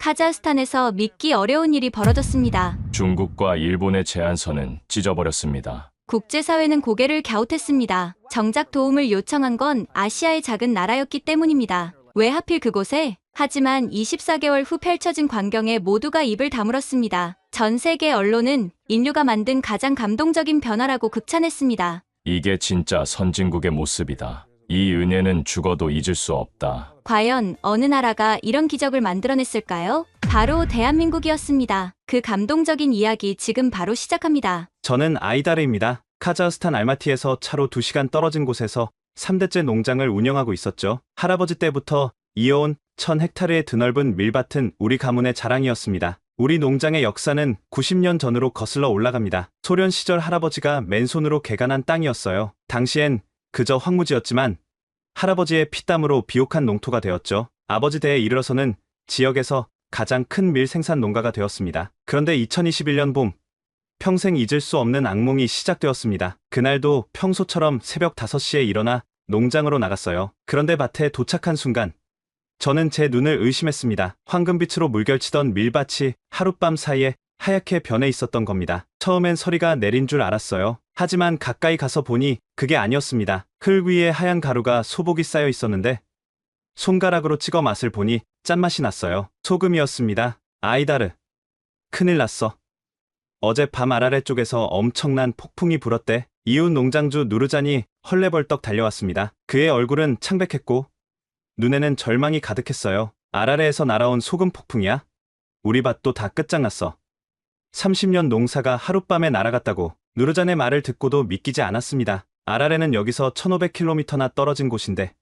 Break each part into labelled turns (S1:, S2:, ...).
S1: 카자흐스탄에서 믿기 어려운 일이 벌어졌습니다.
S2: 중국과 일본의 제안서는 찢어버렸습니다.
S1: 국제사회는 고개를 갸웃했습니다. 정작 도움을 요청한 건 아시아의 작은 나라였기 때문입니다. 왜 하필 그곳에? 하지만 24개월 후 펼쳐진 광경에 모두가 입을 다물었습니다. 전 세계 언론은 인류가 만든 가장 감동적인 변화라고 극찬했습니다.
S2: 이게 진짜 선진국의 모습이다. 이 은혜는 죽어도 잊을 수 없다.
S1: 과연 어느 나라가 이런 기적을 만들어냈을까요? 바로 대한민국이었습니다. 그 감동적인 이야기 지금 바로 시작합니다.
S3: 저는 아이다르입니다. 카자흐스탄 알마티에서 차로 2시간 떨어진 곳에서 3대째 농장을 운영하고 있었죠. 할아버지 때부터 이어온 1000헥타르의 드넓은 밀밭은 우리 가문의 자랑이었습니다. 우리 농장의 역사는 90년 전으로 거슬러 올라갑니다. 소련 시절 할아버지가 맨손으로 개간한 땅이었어요. 당시엔 그저 황무지였지만 할아버지의 피땀으로 비옥한 농토가 되었죠. 아버지 대에 이르러서는 지역에서 가장 큰 밀 생산 농가가 되었습니다. 그런데 2021년 봄, 평생 잊을 수 없는 악몽이 시작되었습니다. 그날도 평소처럼 새벽 5시에 일어나 농장으로 나갔어요. 그런데 밭에 도착한 순간 저는 제 눈을 의심했습니다. 황금빛으로 물결치던 밀밭이 하룻밤 사이에 하얗게 변해 있었던 겁니다. 처음엔 서리가 내린 줄 알았어요. 하지만 가까이 가서 보니 그게 아니었습니다. 흙 위에 하얀 가루가 소복이 쌓여 있었는데 손가락으로 찍어 맛을 보니 짠맛이 났어요. 소금이었습니다. 아이다르, 큰일 났어. 어젯밤 아라레 쪽에서 엄청난 폭풍이 불었대. 이웃 농장주 누르잔이 헐레벌떡 달려왔습니다. 그의 얼굴은 창백했고 눈에는 절망이 가득했어요. 아라레에서 날아온 소금 폭풍이야? 우리 밭도 다 끝장났어. 30년 농사가 하룻밤에 날아갔다고. 누르잔의 말을 듣고도 믿기지 않았습니다. 아라레는 여기서 1500km나 떨어진 곳인데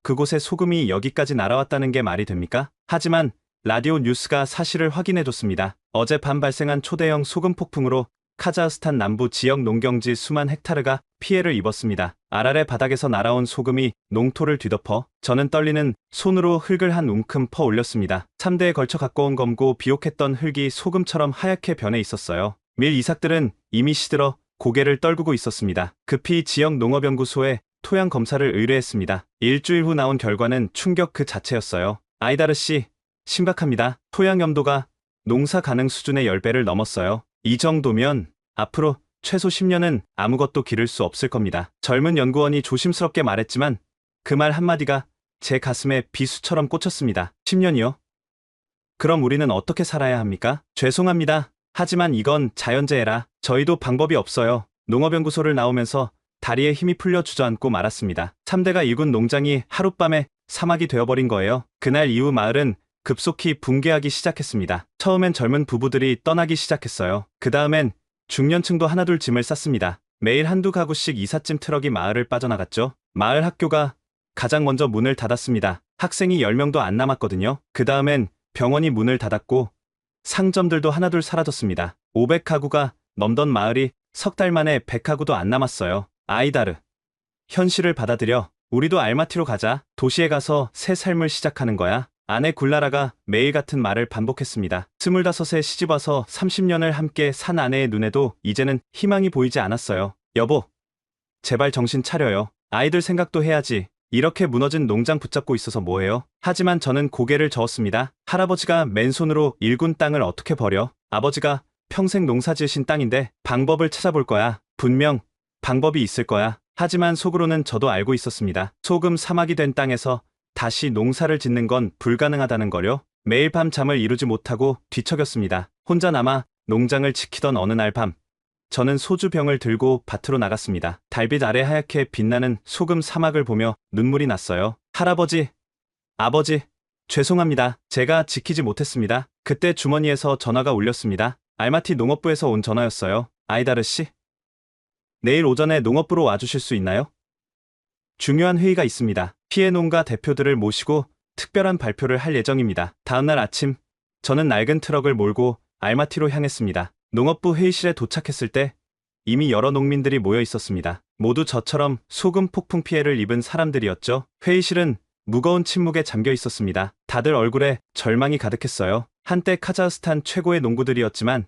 S3: 그곳에 소금이 여기까지 날아왔다는 게 말이 됩니까? 하지만 라디오 뉴스가 사실을 확인해줬습니다. 어젯밤 발생한 초대형 소금 폭풍으로 카자흐스탄 남부 지역 농경지 수만 헥타르가 피해를 입었습니다. 아라레 바닥에서 날아온 소금이 농토를 뒤덮어 저는 떨리는 손으로 흙을 한 움큼 퍼 올렸습니다. 3대에 걸쳐 갖고 온 검고 비옥했던 흙이 소금처럼 하얗게 변해 있었어요. 밀 이삭들은 이미 시들어 고개를 떨구고 있었습니다. 급히 지역 농업연구소에 토양 검사를 의뢰했습니다. 일주일 후 나온 결과는 충격 그 자체였어요. 아이다르 씨, 심각합니다. 토양 염도가 농사 가능 수준의 10배를 넘었어요. 이 정도면 앞으로 최소 10년은 아무것도 기를 수 없을 겁니다. 젊은 연구원이 조심스럽게 말했지만 그 말 한마디가 제 가슴에 비수처럼 꽂혔습니다. 10년이요? 그럼 우리는 어떻게 살아야 합니까? 죄송합니다. 하지만 이건 자연재해라. 저희도 방법이 없어요. 농업연구소를 나오면서 다리에 힘이 풀려 주저앉고 말았습니다. 3대가 일군 농장이 하룻밤에 사막이 되어버린 거예요. 그날 이후 마을은 급속히 붕괴하기 시작했습니다. 처음엔 젊은 부부들이 떠나기 시작했어요. 그 다음엔 중년층도 하나둘 짐을 쌌습니다. 매일 한두 가구씩 이삿짐 트럭이 마을을 빠져나갔죠. 마을 학교가 가장 먼저 문을 닫았습니다. 학생이 10명도 안 남았거든요. 그 다음엔 병원이 문을 닫았고 상점들도 하나둘 사라졌습니다. 500가구가 넘던 마을이 석 달 만에 100가구도 안 남았어요. 아이다르, 현실을 받아들여. 우리도 알마티로 가자. 도시에 가서 새 삶을 시작하는 거야. 아내 굴라라가 매일 같은 말을 반복했습니다. 25에 시집와서 30년을 함께 산 아내의 눈에도 이제는 희망이 보이지 않았어요. 여보, 제발 정신 차려요. 아이들 생각도 해야지. 이렇게 무너진 농장 붙잡고 있어서 뭐해요? 하지만 저는 고개를 저었습니다. 할아버지가 맨손으로 일군 땅을 어떻게 버려? 아버지가 평생 농사 지으신 땅인데 방법을 찾아볼 거야. 분명 방법이 있을 거야. 하지만 속으로는 저도 알고 있었습니다. 소금 사막이 된 땅에서 다시 농사를 짓는 건 불가능하다는 거요. 매일 밤 잠을 이루지 못하고 뒤척였습니다. 혼자 남아 농장을 지키던 어느 날 밤, 저는 소주병을 들고 밭으로 나갔습니다. 달빛 아래 하얗게 빛나는 소금 사막을 보며 눈물이 났어요. 할아버지, 아버지, 죄송합니다. 제가 지키지 못했습니다. 그때 주머니에서 전화가 울렸습니다. 알마티 농업부에서 온 전화였어요. 아이다르 씨, 내일 오전에 농업부로 와주실 수 있나요? 중요한 회의가 있습니다. 피해 농가 대표들을 모시고 특별한 발표를 할 예정입니다. 다음날 아침, 저는 낡은 트럭을 몰고 알마티로 향했습니다. 농업부 회의실에 도착했을 때 이미 여러 농민들이 모여 있었습니다. 모두 저처럼 소금 폭풍 피해를 입은 사람들이었죠. 회의실은 무거운 침묵에 잠겨 있었습니다. 다들 얼굴에 절망이 가득했어요. 한때 카자흐스탄 최고의 농부들이었지만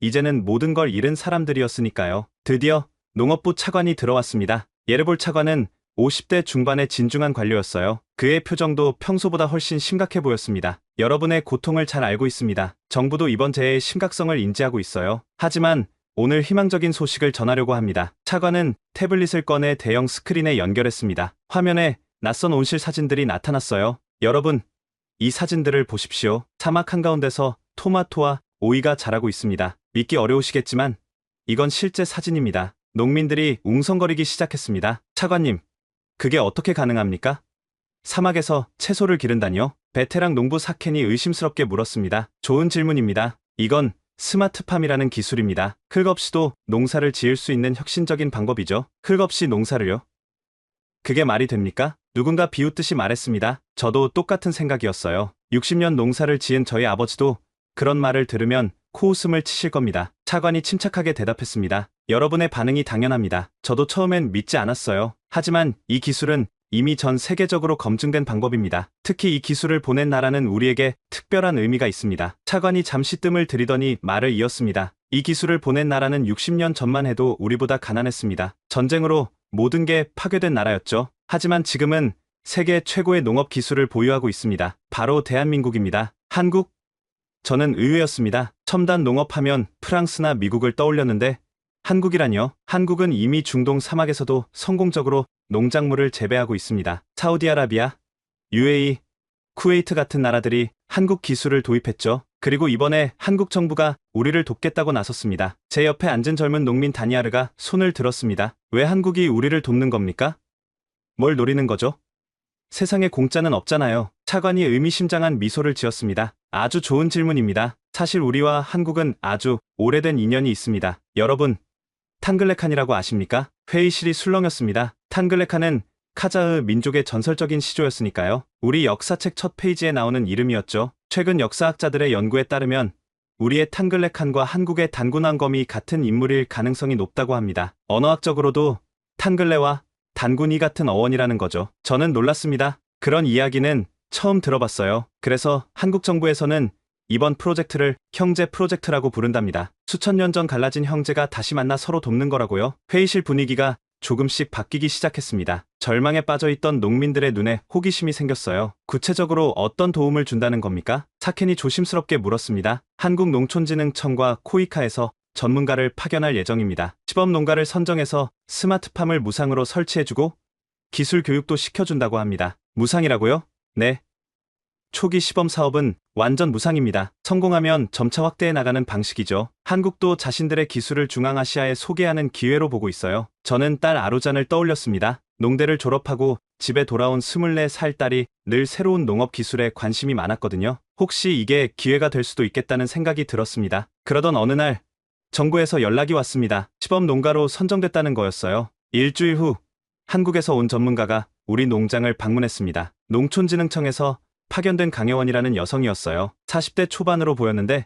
S3: 이제는 모든 걸 잃은 사람들이었으니까요. 드디어 농업부 차관이 들어왔습니다. 예르볼 차관은 50대 중반의 진중한 관료였어요. 그의 표정도 평소보다 훨씬 심각해 보였습니다. 여러분의 고통을 잘 알고 있습니다. 정부도 이번 재해의 심각성을 인지하고 있어요. 하지만 오늘 희망적인 소식을 전하려고 합니다. 차관은 태블릿을 꺼내 대형 스크린에 연결했습니다. 화면에 낯선 온실 사진들이 나타났어요. 여러분, 이 사진들을 보십시오. 사막 한가운데서 토마토와 오이가 자라고 있습니다. 믿기 어려우시겠지만 이건 실제 사진입니다. 농민들이 웅성거리기 시작했습니다. 차관님, 그게 어떻게 가능합니까? 사막에서 채소를 기른다니요? 베테랑 농부 사켄이 의심스럽게 물었습니다. 좋은 질문입니다. 이건 스마트팜이라는 기술입니다. 흙 없이도 농사를 지을 수 있는 혁신적인 방법이죠. 흙 없이 농사를요? 그게 말이 됩니까? 누군가 비웃듯이 말했습니다. 저도 똑같은 생각이었어요. 60년 농사를 지은 저희 아버지도 그런 말을 들으면 코웃음을 치실 겁니다. 차관이 침착하게 대답했습니다. 여러분의 반응이 당연합니다. 저도 처음엔 믿지 않았어요. 하지만 이 기술은 이미 전 세계적으로 검증된 방법입니다. 특히 이 기술을 보낸 나라는 우리에게 특별한 의미가 있습니다. 차관이 잠시 뜸을 들이더니 말을 이었습니다. 이 기술을 보낸 나라는 60년 전만 해도 우리보다 가난했습니다. 전쟁으로 모든 게 파괴된 나라였죠. 하지만 지금은 세계 최고의 농업 기술을 보유하고 있습니다. 바로 대한민국입니다. 한국? 저는 의외였습니다. 첨단 농업하면 프랑스나 미국을 떠올렸는데 한국이라뇨? 한국은 이미 중동 사막에서도 성공적으로 농작물을 재배하고 있습니다. 사우디아라비아, UAE, 쿠웨이트 같은 나라들이 한국 기술을 도입했죠. 그리고 이번에 한국 정부가 우리를 돕겠다고 나섰습니다. 제 옆에 앉은 젊은 농민 다니아르가 손을 들었습니다. 왜 한국이 우리를 돕는 겁니까? 뭘 노리는 거죠? 세상에 공짜는 없잖아요. 차관이 의미심장한 미소를 지었습니다. 아주 좋은 질문입니다. 사실 우리와 한국은 아주 오래된 인연이 있습니다. 여러분, 탕글레칸이라고 아십니까? 회의실이 술렁였습니다. 탕글레칸은 카자흐 민족의 전설적인 시조였으니까요. 우리 역사책 첫 페이지에 나오는 이름이었죠. 최근 역사학자들의 연구에 따르면 우리의 탕글레칸과 한국의 단군왕검이 같은 인물일 가능성이 높다고 합니다. 언어학적으로도 탕글레와 단군이 같은 어원이라는 거죠. 저는 놀랐습니다. 그런 이야기는 처음 들어봤어요. 그래서 한국 정부에서는 이번 프로젝트를 형제 프로젝트라고 부른답니다. 수천 년 전 갈라진 형제가 다시 만나 서로 돕는 거라고요. 회의실 분위기가 조금씩 바뀌기 시작했습니다. 절망에 빠져있던 농민들의 눈에 호기심이 생겼어요. 구체적으로 어떤 도움을 준다는 겁니까? 사켄이 조심스럽게 물었습니다. 한국농촌진흥청과 코이카에서 전문가를 파견할 예정입니다. 시범 농가를 선정해서 스마트팜을 무상으로 설치해주고 기술 교육도 시켜준다고 합니다. 무상이라고요? 네. 초기 시범 사업은 완전 무상입니다. 성공하면 점차 확대해 나가는 방식이죠. 한국도 자신들의 기술을 중앙아시아에 소개하는 기회로 보고 있어요. 저는 딸 아루잔을 떠올렸습니다. 농대를 졸업하고 집에 돌아온 24살 딸이 늘 새로운 농업 기술에 관심이 많았거든요. 혹시 이게 기회가 될 수도 있겠다는 생각이 들었습니다. 그러던 어느 날 정부에서 연락이 왔습니다. 시범 농가로 선정됐다는 거였어요. 일주일 후 한국에서 온 전문가가 우리 농장을 방문했습니다. 농촌진흥청에서 파견된 강혜원이라는 여성이었어요. 40대 초반으로 보였는데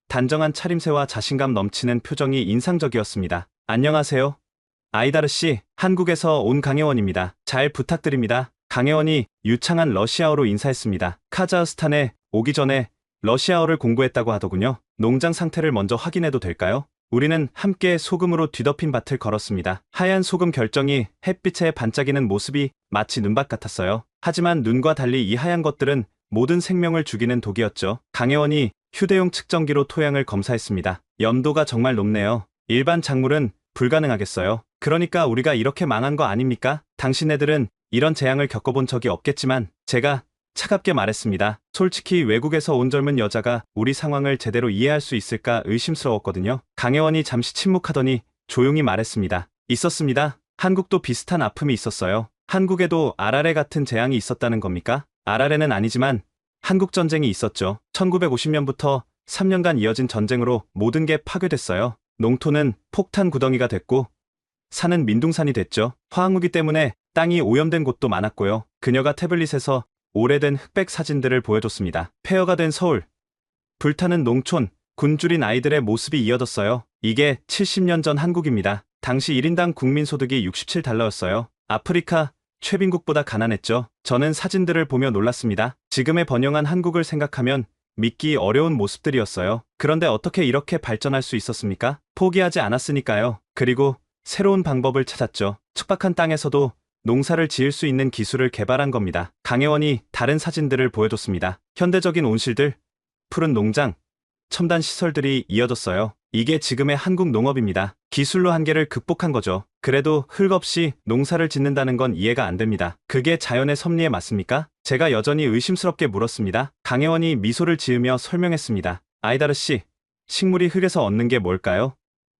S3: 단정한 차림새와 자신감 넘치는 표정이 인상적이었습니다. 안녕하세요. 아이다르 씨, 한국에서 온 강혜원입니다. 잘 부탁드립니다. 강혜원이 유창한 러시아어로 인사했습니다. 카자흐스탄에 오기 전에 러시아어를 공부했다고 하더군요. 농장 상태를 먼저 확인해도 될까요? 우리는 함께 소금으로 뒤덮인 밭을 걸었습니다. 하얀 소금 결정이 햇빛에 반짝이는 모습이 마치 눈밭 같았어요. 하지만 눈과 달리 이 하얀 것들은 모든 생명을 죽이는 독이었죠. 강혜원이 휴대용 측정기로 토양을 검사했습니다. 염도가 정말 높네요. 일반 작물은 불가능하겠어요. 그러니까 우리가 이렇게 망한 거 아닙니까? 당신네들은 이런 재앙을 겪어본 적이 없겠지만 제가 차갑게 말했습니다. 솔직히 외국에서 온 젊은 여자가 우리 상황을 제대로 이해할 수 있을까 의심스러웠거든요. 강혜원이 잠시 침묵하더니 조용히 말했습니다. 있었습니다. 한국도 비슷한 아픔이 있었어요. 한국에도 아라레 같은 재앙이 있었다는 겁니까? 아라레는 아니지만 한국전쟁이 있었죠. 1950년부터 3년간 이어진 전쟁으로 모든 게 파괴됐어요. 농토는 폭탄 구덩이가 됐고 산은 민둥산이 됐죠. 화학무기 때문에 땅이 오염된 곳도 많았고요. 그녀가 태블릿에서 오래된 흑백 사진들을 보여줬습니다. 폐허가 된 서울, 불타는 농촌, 굶주린 아이들의 모습이 이어졌어요. 이게 70년 전 한국입니다. 당시 1인당 국민소득이 $67였어요. 아프리카 최빈국보다 가난했죠. 저는 사진들을 보며 놀랐습니다. 지금의 번영한 한국을 생각하면 믿기 어려운 모습들이었어요. 그런데 어떻게 이렇게 발전할 수 있었습니까? 포기하지 않았으니까요. 그리고 새로운 방법을 찾았죠. 척박한 땅에서도 농사를 지을 수 있는 기술을 개발한 겁니다. 강혜원이 다른 사진들을 보여줬습니다. 현대적인 온실들, 푸른 농장, 첨단 시설들이 이어졌어요. 이게 지금의 한국 농업입니다. 기술로 한계를 극복한 거죠. 그래도 흙 없이 농사를 짓는다는 건 이해가 안 됩니다. 그게 자연의 섭리에 맞습니까? 제가 여전히 의심스럽게 물었습니다. 강혜원이 미소를 지으며 설명했습니다. 아이다르 씨, 식물이 흙에서 얻는 게 뭘까요?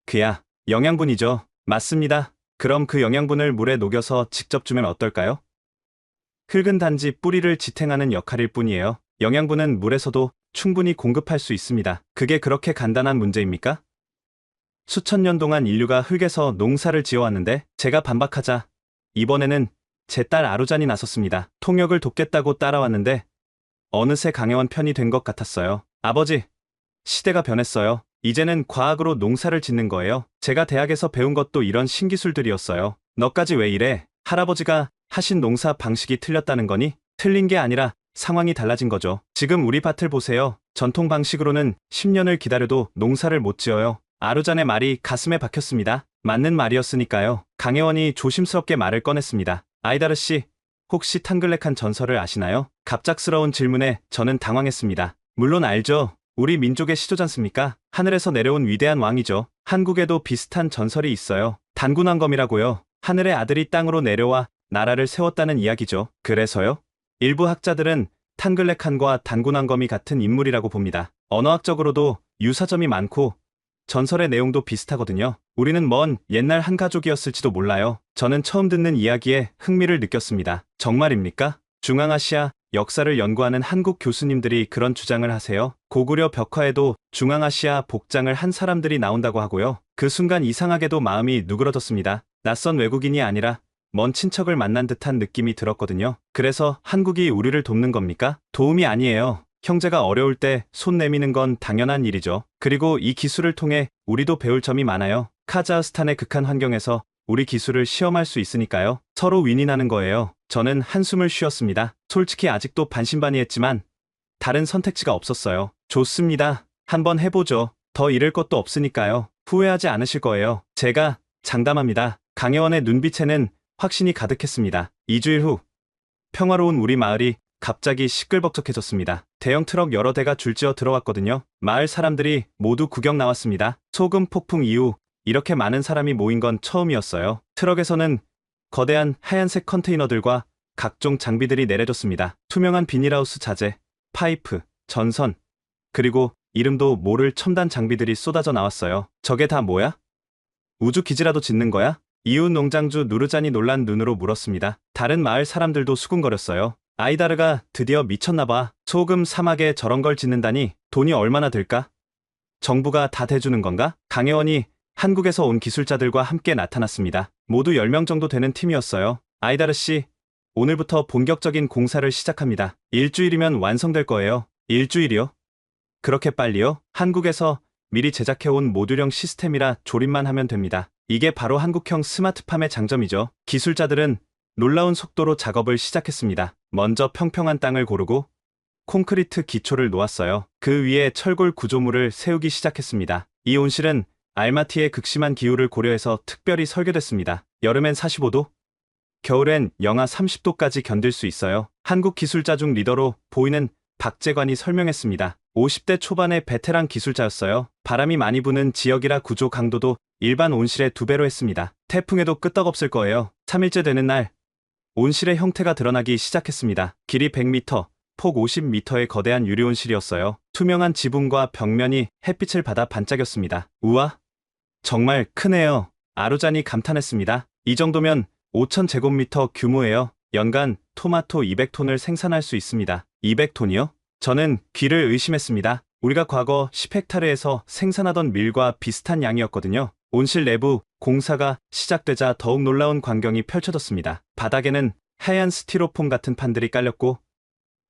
S3: 그야 영양분이죠. 맞습니다. 그럼 그 영양분을 물에 녹여서 직접 주면 어떨까요? 흙은 단지 뿌리를 지탱하는 역할일 뿐이에요. 영양분은 물에서도 충분히 공급할 수 있습니다. 그게 그렇게 간단한 문제입니까? 수천 년 동안 인류가 흙에서 농사를 지어왔는데 제가 반박하자 이번에는 제 딸 아루잔이 나섰습니다. 통역을 돕겠다고 따라왔는데 어느새 강혜원 편이 된 것 같았어요. 아버지, 시대가 변했어요. 이제는 과학으로 농사를 짓는 거예요. 제가 대학에서 배운 것도 이런 신기술들이었어요. 너까지 왜 이래? 할아버지가 하신 농사 방식이 틀렸다는 거니? 틀린 게 아니라 상황이 달라진 거죠. 지금 우리 밭을 보세요. 전통 방식으로는 10년을 기다려도 농사를 못 지어요. 아루잔의 말이 가슴에 박혔습니다. 맞는 말이었으니까요. 강혜원이 조심스럽게 말을 꺼냈습니다. 아이다르 씨, 혹시 탕글렉한 전설을 아시나요? 갑작스러운 질문에 저는 당황했습니다. 물론 알죠. 우리 민족의 시조잖습니까? 하늘에서 내려온 위대한 왕이죠. 한국에도 비슷한 전설이 있어요. 단군왕검이라고요. 하늘의 아들이 땅으로 내려와 나라를 세웠다는 이야기죠. 그래서요? 일부 학자들은 탕글렉한과 단군왕검이 같은 인물이라고 봅니다. 언어학적으로도 유사점이 많고 전설의 내용도 비슷하거든요. 우리는 먼 옛날 한 가족이었을지도 몰라요. 저는 처음 듣는 이야기에 흥미를 느꼈습니다. 정말입니까? 중앙아시아 역사를 연구하는 한국 교수님들이 그런 주장을 하세요. 고구려 벽화에도 중앙아시아 복장을 한 사람들이 나온다고 하고요. 그 순간 이상하게도 마음이 누그러졌습니다. 낯선 외국인이 아니라 먼 친척을 만난 듯한 느낌이 들었거든요. 그래서 한국이 우리를 돕는 겁니까? 도움이 아니에요. 형제가 어려울 때 손 내미는 건 당연한 일이죠. 그리고 이 기술을 통해 우리도 배울 점이 많아요. 카자흐스탄의 극한 환경에서 우리 기술을 시험할 수 있으니까요. 서로 윈윈하는 거예요. 저는 한숨을 쉬었습니다. 솔직히 아직도 반신반의했지만 다른 선택지가 없었어요. 좋습니다. 한번 해보죠. 더 잃을 것도 없으니까요. 후회하지 않으실 거예요. 제가 장담합니다. 강혜원의 눈빛에는 확신이 가득했습니다. 2주일 후 평화로운 우리 마을이 갑자기 시끌벅적해졌습니다. 대형 트럭 여러 대가 줄지어 들어왔거든요. 마을 사람들이 모두 구경 나왔습니다. 소금 폭풍 이후 이렇게 많은 사람이 모인 건 처음이었어요. 트럭에서는 거대한 하얀색 컨테이너들과 각종 장비들이 내려졌습니다. 투명한 비닐하우스 자재, 파이프, 전선, 그리고 이름도 모를 첨단 장비들이 쏟아져 나왔어요. 저게 다 뭐야? 우주 기지라도 짓는 거야? 이웃 농장주 누르잔이 놀란 눈으로 물었습니다. 다른 마을 사람들도 수군거렸어요. 아이다르가 드디어 미쳤나봐. 소금 사막에 저런 걸 짓는다니 돈이 얼마나 들까? 정부가 다 대주는 건가? 강혜원이 한국에서 온 기술자들과 함께 나타났습니다. 모두 10명 정도 되는 팀이었어요. 아이다르 씨, 오늘부터 본격적인 공사를 시작합니다. 일주일이면 완성될 거예요. 일주일이요? 그렇게 빨리요? 한국에서 미리 제작해온 모듈형 시스템이라 조립만 하면 됩니다. 이게 바로 한국형 스마트팜의 장점이죠. 기술자들은 놀라운 속도로 작업을 시작했습니다. 먼저 평평한 땅을 고르고 콘크리트 기초를 놓았어요. 그 위에 철골 구조물을 세우기 시작했습니다. 이 온실은 알마티의 극심한 기후를 고려해서 특별히 설계됐습니다. 여름엔 45도, 겨울엔 영하 30도까지 견딜 수 있어요. 한국 기술자 중 리더로 보이는 박재관이 설명했습니다. 50대 초반의 베테랑 기술자였어요. 바람이 많이 부는 지역이라 구조 강도도 일반 온실의 2배로 했습니다. 태풍에도 끄떡없을 거예요. 3일째 되는 날, 온실의 형태가 드러나기 시작했습니다. 길이 100m, 폭 50m의 거대한 유리온실이었어요. 투명한 지붕과 벽면이 햇빛을 받아 반짝였습니다. 우와, 정말 크네요. 아루잔이 감탄했습니다. 이 정도면 5,000제곱미터 규모예요. 연간 토마토 200톤을 생산할 수 있습니다. 200톤이요? 저는 귀를 의심했습니다. 우리가 과거 10헥타르에서 생산하던 밀과 비슷한 양이었거든요. 온실 내부 공사가 시작되자 더욱 놀라운 광경이 펼쳐졌습니다. 바닥에는 하얀 스티로폼 같은 판들이 깔렸고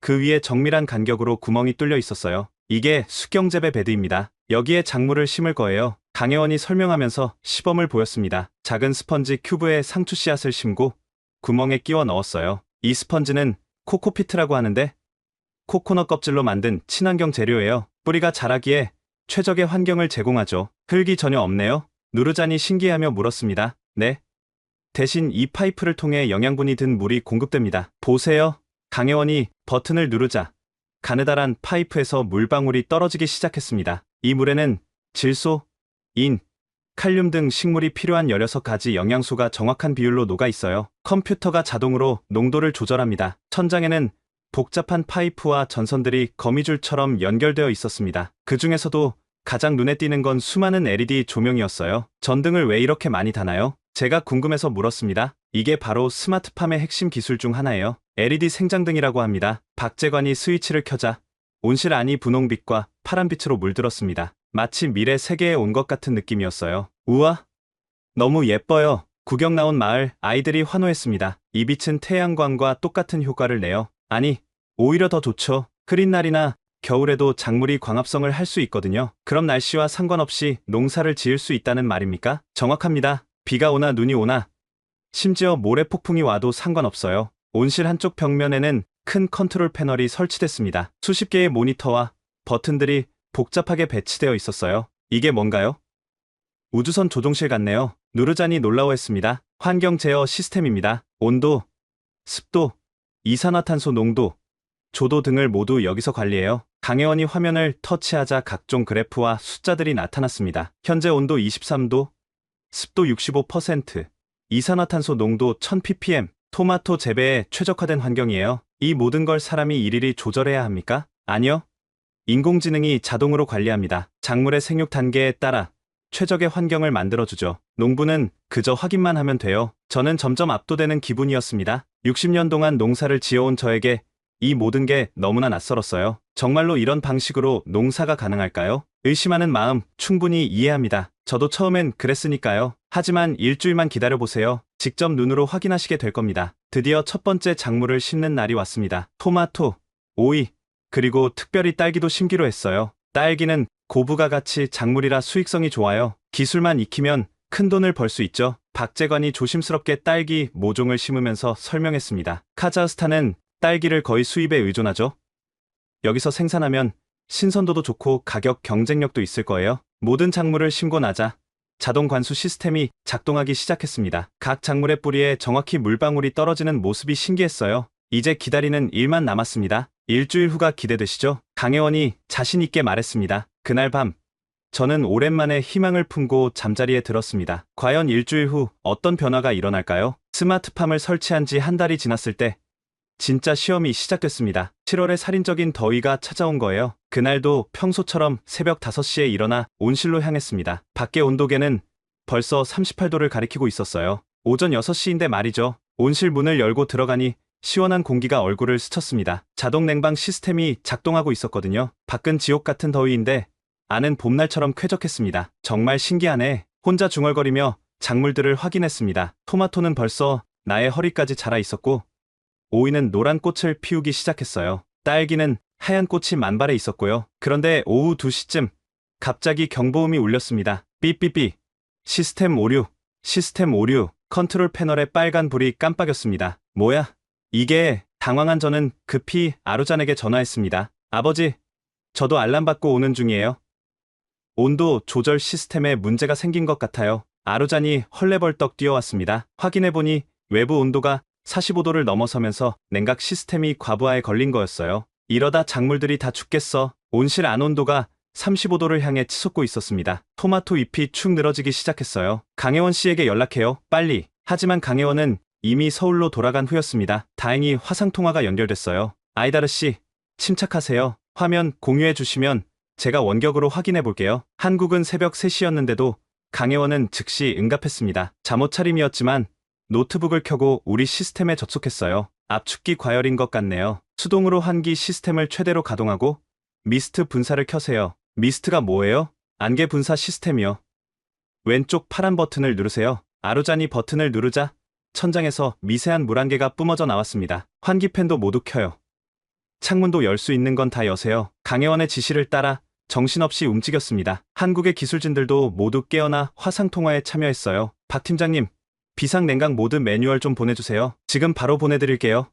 S3: 그 위에 정밀한 간격으로 구멍이 뚫려 있었어요. 이게 수경재배 베드입니다. 여기에 작물을 심을 거예요. 강혜원이 설명하면서 시범을 보였습니다. 작은 스펀지 큐브에 상추 씨앗을 심고 구멍에 끼워 넣었어요. 이 스펀지는 코코피트라고 하는데 코코넛 껍질로 만든 친환경 재료예요. 뿌리가 자라기에 최적의 환경을 제공하죠. 흙이 전혀 없네요. 누르잔이 신기해하며 물었습니다. 네? 대신 이 파이프를 통해 영양분이 든 물이 공급됩니다. 보세요. 강혜원이 버튼을 누르자 가느다란 파이프에서 물방울이 떨어지기 시작했습니다. 이 물에는 질소, 인, 칼륨 등 식물이 필요한 16가지 영양소가 정확한 비율로 녹아 있어요. 컴퓨터가 자동으로 농도를 조절합니다. 천장에는 복잡한 파이프와 전선들이 거미줄처럼 연결되어 있었습니다. 그 중에서도 가장 눈에 띄는 건 수많은 LED 조명이었어요. 전등을 왜 이렇게 많이 다나요? 제가 궁금해서 물었습니다. 이게 바로 스마트팜의 핵심 기술 중 하나예요. LED 생장등이라고 합니다. 박재관이 스위치를 켜자 온실 안이 분홍빛과 파란빛으로 물들었습니다. 마치 미래 세계에 온 것 같은 느낌이었어요. 우와! 너무 예뻐요. 구경 나온 마을 아이들이 환호했습니다. 이 빛은 태양광과 똑같은 효과를 내요. 아니, 오히려 더 좋죠. 흐린 날이나 겨울에도 작물이 광합성을 할 수 있거든요. 그럼 날씨와 상관없이 농사를 지을 수 있다는 말입니까? 정확합니다. 비가 오나 눈이 오나 심지어 모래 폭풍이 와도 상관없어요. 온실 한쪽 벽면에는 큰 컨트롤 패널이 설치됐습니다. 수십 개의 모니터와 버튼들이 복잡하게 배치되어 있었어요. 이게 뭔가요? 우주선 조종실 같네요. 누르자니 놀라워했습니다. 환경 제어 시스템입니다. 온도, 습도, 이산화탄소 농도, 조도 등을 모두 여기서 관리해요. 강혜원이 화면을 터치하자 각종 그래프와 숫자들이 나타났습니다. 현재 온도 23도, 습도 65%, 이산화탄소 농도 1000ppm, 토마토 재배에 최적화된 환경이에요. 이 모든 걸 사람이 일일이 조절해야 합니까? 아니요. 인공지능이 자동으로 관리합니다. 작물의 생육 단계에 따라 최적의 환경을 만들어주죠. 농부는 그저 확인만 하면 돼요. 저는 점점 압도되는 기분이었습니다. 60년 동안 농사를 지어온 저에게 이 모든 게 너무나 낯설었어요. 정말로 이런 방식으로 농사가 가능할까요? 의심하는 마음 충분히 이해합니다. 저도 처음엔 그랬으니까요. 하지만 일주일만 기다려보세요. 직접 눈으로 확인하시게 될 겁니다. 드디어 첫 번째 작물을 심는 날이 왔습니다. 토마토, 오이, 그리고 특별히 딸기도 심기로 했어요. 딸기는 고부가 가치 작물이라 수익성이 좋아요. 기술만 익히면 큰 돈을 벌 수 있죠. 박재관이 조심스럽게 딸기 모종을 심으면서 설명했습니다. 카자흐스탄은 딸기를 거의 수입에 의존하죠. 여기서 생산하면 신선도도 좋고 가격 경쟁력도 있을 거예요. 모든 작물을 심고 나자 자동 관수 시스템이 작동하기 시작했습니다. 각 작물의 뿌리에 정확히 물방울이 떨어지는 모습이 신기했어요. 이제 기다리는 일만 남았습니다. 일주일 후가 기대되시죠? 강혜원이 자신 있게 말했습니다. 그날 밤 저는 오랜만에 희망을 품고 잠자리에 들었습니다. 과연 일주일 후 어떤 변화가 일어날까요? 스마트팜을 설치한 지 한 달이 지났을 때 진짜 시험이 시작됐습니다. 7월에 살인적인 더위가 찾아온 거예요. 그날도 평소처럼 새벽 5시에 일어나 온실로 향했습니다. 밖의 온도계는 벌써 38도를 가리키고 있었어요. 오전 6시인데 말이죠. 온실 문을 열고 들어가니 시원한 공기가 얼굴을 스쳤습니다. 자동 냉방 시스템이 작동하고 있었거든요. 밖은 지옥 같은 더위인데 안은 봄날처럼 쾌적했습니다. 정말 신기하네. 혼자 중얼거리며 작물들을 확인했습니다. 토마토는 벌써 나의 허리까지 자라 있었고 오이는 노란 꽃을 피우기 시작했어요. 딸기는 하얀 꽃이 만발해 있었고요. 그런데 오후 2시쯤 갑자기 경보음이 울렸습니다. 삐삐삐. 시스템 오류. 시스템 오류. 컨트롤 패널의 빨간 불이 깜빡였습니다. 뭐야? 이게 당황한 저는 급히 아루잔에게 전화했습니다. 아버지, 저도 알람 받고 오는 중이에요. 온도 조절 시스템에 문제가 생긴 것 같아요. 아루잔이 헐레벌떡 뛰어왔습니다. 확인해보니 외부 온도가 45도를 넘어서면서 냉각 시스템이 과부하에 걸린 거였어요. 이러다 작물들이 다 죽겠어. 온실 안 온도가 35도를 향해 치솟고 있었습니다. 토마토 잎이 축 늘어지기 시작했어요. 강혜원 씨에게 연락해요. 빨리. 하지만 강혜원은 이미 서울로 돌아간 후였습니다. 다행히 화상통화가 연결됐어요. 아이다르 씨, 침착하세요. 화면 공유해 주시면 제가 원격으로 확인해 볼게요. 한국은 새벽 3시였는데도 강혜원은 즉시 응답했습니다. 잠옷 차림이었지만 노트북을 켜고 우리 시스템에 접속했어요. 압축기 과열인 것 같네요. 수동으로 환기 시스템을 최대로 가동하고 미스트 분사를 켜세요. 미스트가 뭐예요? 안개 분사 시스템이요. 왼쪽 파란 버튼을 누르세요. 아루잔이 버튼을 누르자 천장에서 미세한 물안개가 뿜어져 나왔습니다. 환기팬도 모두 켜요. 창문도 열 수 있는 건 다 여세요. 강혜원의 지시를 따라 정신없이 움직였습니다. 한국의 기술진들도 모두 깨어나 화상통화에 참여했어요. 박 팀장님, 비상냉각 모드 매뉴얼 좀 보내주세요. 지금 바로 보내드릴게요.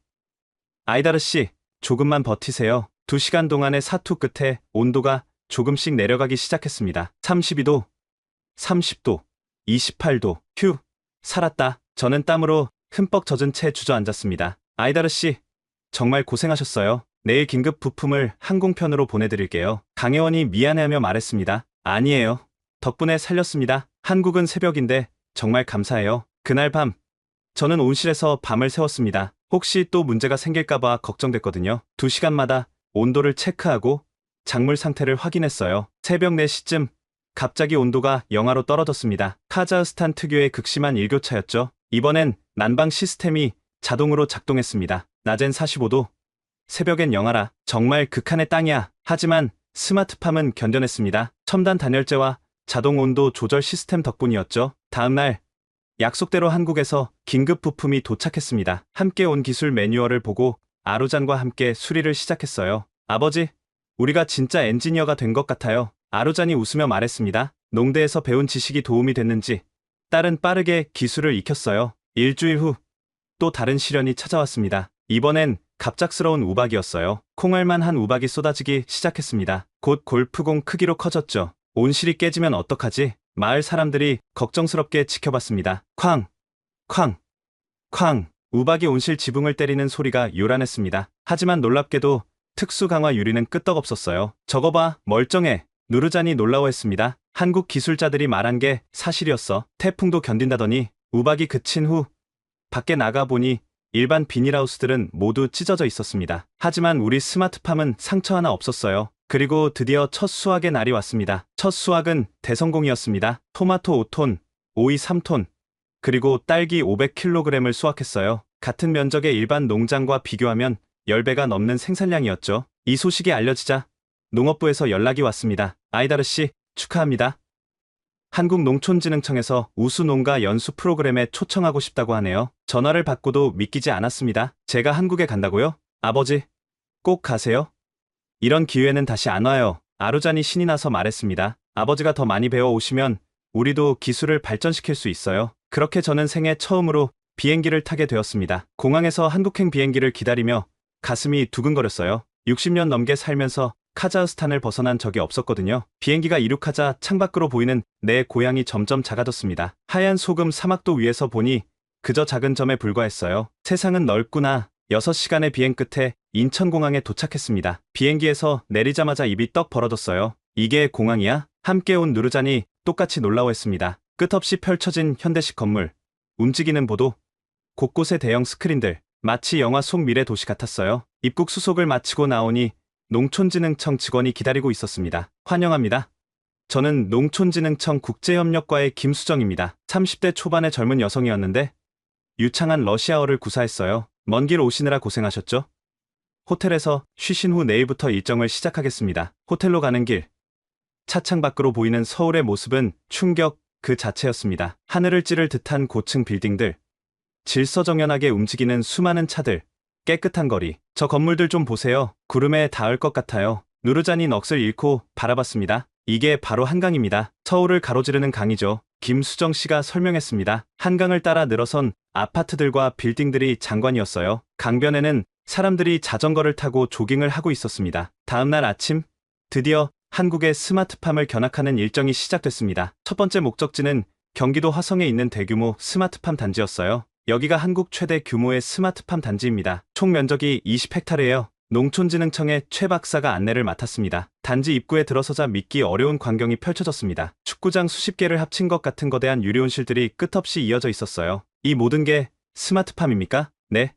S3: 아이다르 씨, 조금만 버티세요. 2시간 동안의 사투 끝에 온도가 조금씩 내려가기 시작했습니다. 32도, 30도, 28도, 휴, 살았다. 저는 땀으로 흠뻑 젖은 채 주저앉았습니다. 아이다르 씨, 정말 고생하셨어요. 내일 긴급 부품을 항공편으로 보내드릴게요. 강혜원이 미안해하며 말했습니다. 아니에요. 덕분에 살렸습니다. 한국은 새벽인데 정말 감사해요. 그날 밤, 저는 온실에서 밤을 새웠습니다. 혹시 또 문제가 생길까봐 걱정됐거든요. 2시간마다 온도를 체크하고 작물 상태를 확인했어요. 새벽 4시쯤 갑자기 온도가 영하로 떨어졌습니다. 카자흐스탄 특유의 극심한 일교차였죠. 이번엔 난방 시스템이 자동으로 작동했습니다. 낮엔 45도, 새벽엔 영하라. 정말 극한의 땅이야. 하지만 스마트팜은 견뎌냈습니다. 첨단 단열재와 자동 온도 조절 시스템 덕분이었죠. 다음날 약속대로 한국에서 긴급 부품이 도착했습니다. 함께 온 기술 매뉴얼을 보고 아루잔과 함께 수리를 시작했어요. 아버지, 우리가 진짜 엔지니어가 된 것 같아요. 아루잔이 웃으며 말했습니다. 농대에서 배운 지식이 도움이 됐는지 딸은 빠르게 기술을 익혔어요. 일주일 후 또 다른 시련이 찾아왔습니다. 이번엔 갑작스러운 우박이었어요. 콩알만 한 우박이 쏟아지기 시작했습니다. 곧 골프공 크기로 커졌죠. 온실이 깨지면 어떡하지? 마을 사람들이 걱정스럽게 지켜봤습니다. 쾅! 쾅! 쾅! 우박이 온실 지붕을 때리는 소리가 요란했습니다. 하지만 놀랍게도 특수 강화 유리는 끄떡없었어요. 저거 봐, 멀쩡해. 누르잔이 놀라워했습니다. 한국 기술자들이 말한 게 사실이었어. 태풍도 견딘다더니. 우박이 그친 후 밖에 나가보니 일반 비닐하우스들은 모두 찢어져 있었습니다. 하지만 우리 스마트팜은 상처 하나 없었어요. 그리고 드디어 첫 수확의 날이 왔습니다. 첫 수확은 대성공이었습니다. 토마토 5톤, 오이 3톤, 그리고 딸기 500kg을 수확했어요. 같은 면적의 일반 농장과 비교하면 10배가 넘는 생산량이었죠. 이 소식이 알려지자 농업부에서 연락이 왔습니다. 아이다르 씨, 축하합니다. 한국농촌진흥청에서 우수농가 연수 프로그램에 초청하고 싶다고 하네요. 전화를 받고도 믿기지 않았습니다. 제가 한국에 간다고요? 아버지, 꼭 가세요. 이런 기회는 다시 안 와요. 아루잔이 신이 나서 말했습니다. 아버지가 더 많이 배워 오시면 우리도 기술을 발전시킬 수 있어요. 그렇게 저는 생애 처음으로 비행기를 타게 되었습니다. 공항에서 한국행 비행기를 기다리며 가슴이 두근거렸어요. 60년 넘게 살면서 카자흐스탄을 벗어난 적이 없었거든요. 비행기가 이륙하자 창밖으로 보이는 내 고향이 점점 작아졌습니다. 하얀 소금 사막도 위에서 보니 그저 작은 점에 불과했어요. 세상은 넓구나. 6시간의 비행 끝에 인천공항에 도착했습니다. 비행기에서 내리자마자 입이 떡 벌어졌어요. 이게 공항이야? 함께 온 누르잔이 똑같이 놀라워했습니다. 끝없이 펼쳐진 현대식 건물, 움직이는 보도, 곳곳에 대형 스크린들, 마치 영화 속 미래 도시 같았어요. 입국 수속을 마치고 나오니 농촌진흥청 직원이 기다리고 있었습니다. 환영합니다. 저는 농촌진흥청 국제협력과의 김수정입니다. 30대 초반의 젊은 여성이었는데 유창한 러시아어를 구사했어요. 먼 길 오시느라 고생하셨죠? 호텔에서 쉬신 후 내일부터 일정을 시작하겠습니다. 호텔로 가는 길. 차창 밖으로 보이는 서울의 모습은 충격 그 자체였습니다. 하늘을 찌를 듯한 고층 빌딩들, 질서정연하게 움직이는 수많은 차들, 깨끗한 거리. 저 건물들 좀 보세요. 구름에 닿을 것 같아요. 누르잔이 넋을 잃고 바라봤습니다. 이게 바로 한강입니다. 서울을 가로지르는 강이죠. 김수정 씨가 설명했습니다. 한강을 따라 늘어선 아파트들과 빌딩들이 장관이었어요. 강변에는 사람들이 자전거를 타고 조깅을 하고 있었습니다. 다음날 아침, 드디어 한국의 스마트팜을 견학하는 일정이 시작됐습니다. 첫 번째 목적지는 경기도 화성에 있는 대규모 스마트팜 단지였어요. 여기가 한국 최대 규모의 스마트팜 단지입니다. 총 면적이 20헥타르예요. 농촌진흥청의 최 박사가 안내를 맡았습니다. 단지 입구에 들어서자 믿기 어려운 광경이 펼쳐졌습니다. 축구장 수십 개를 합친 것 같은 거대한 유리온실들이 끝없이 이어져 있었어요. 이 모든 게 스마트팜입니까? 네.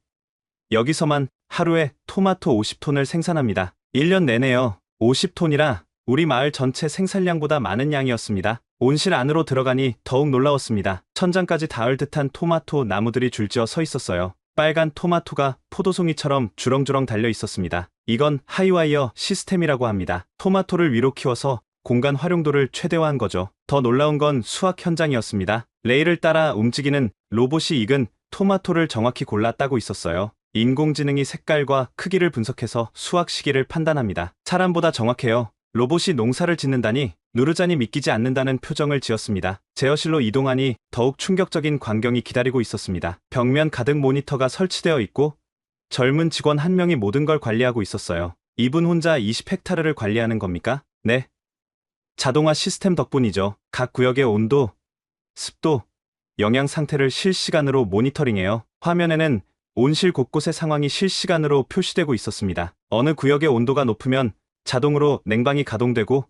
S3: 여기서만 하루에 토마토 50톤을 생산합니다. 1년 내내요. 50톤이라 우리 마을 전체 생산량보다 많은 양이었습니다. 온실 안으로 들어가니 더욱 놀라웠습니다. 천장까지 닿을 듯한 토마토 나무들이 줄지어 서 있었어요. 빨간 토마토가 포도송이처럼 주렁주렁 달려 있었습니다. 이건 하이와이어 시스템이라고 합니다. 토마토를 위로 키워서 공간 활용도를 최대화한 거죠. 더 놀라운 건 수확 현장이었습니다. 레일을 따라 움직이는 로봇이 익은 토마토를 정확히 골라 따고 있었어요. 인공지능이 색깔과 크기를 분석해서 수확 시기를 판단합니다. 사람보다 정확해요. 로봇이 농사를 짓는다니 누르잔이 믿기지 않는다는 표정을 지었습니다. 제어실로 이동하니 더욱 충격적인 광경이 기다리고 있었습니다. 벽면 가득 모니터가 설치되어 있고 젊은 직원 한 명이 모든 걸 관리하고 있었어요. 이분 혼자 20헥타르를 관리하는 겁니까? 네. 자동화 시스템 덕분이죠. 각 구역의 온도, 습도, 영양 상태를 실시간으로 모니터링해요. 화면에는 온실 곳곳의 상황이 실시간으로 표시되고 있었습니다. 어느 구역의 온도가 높으면 자동으로 냉방이 가동되고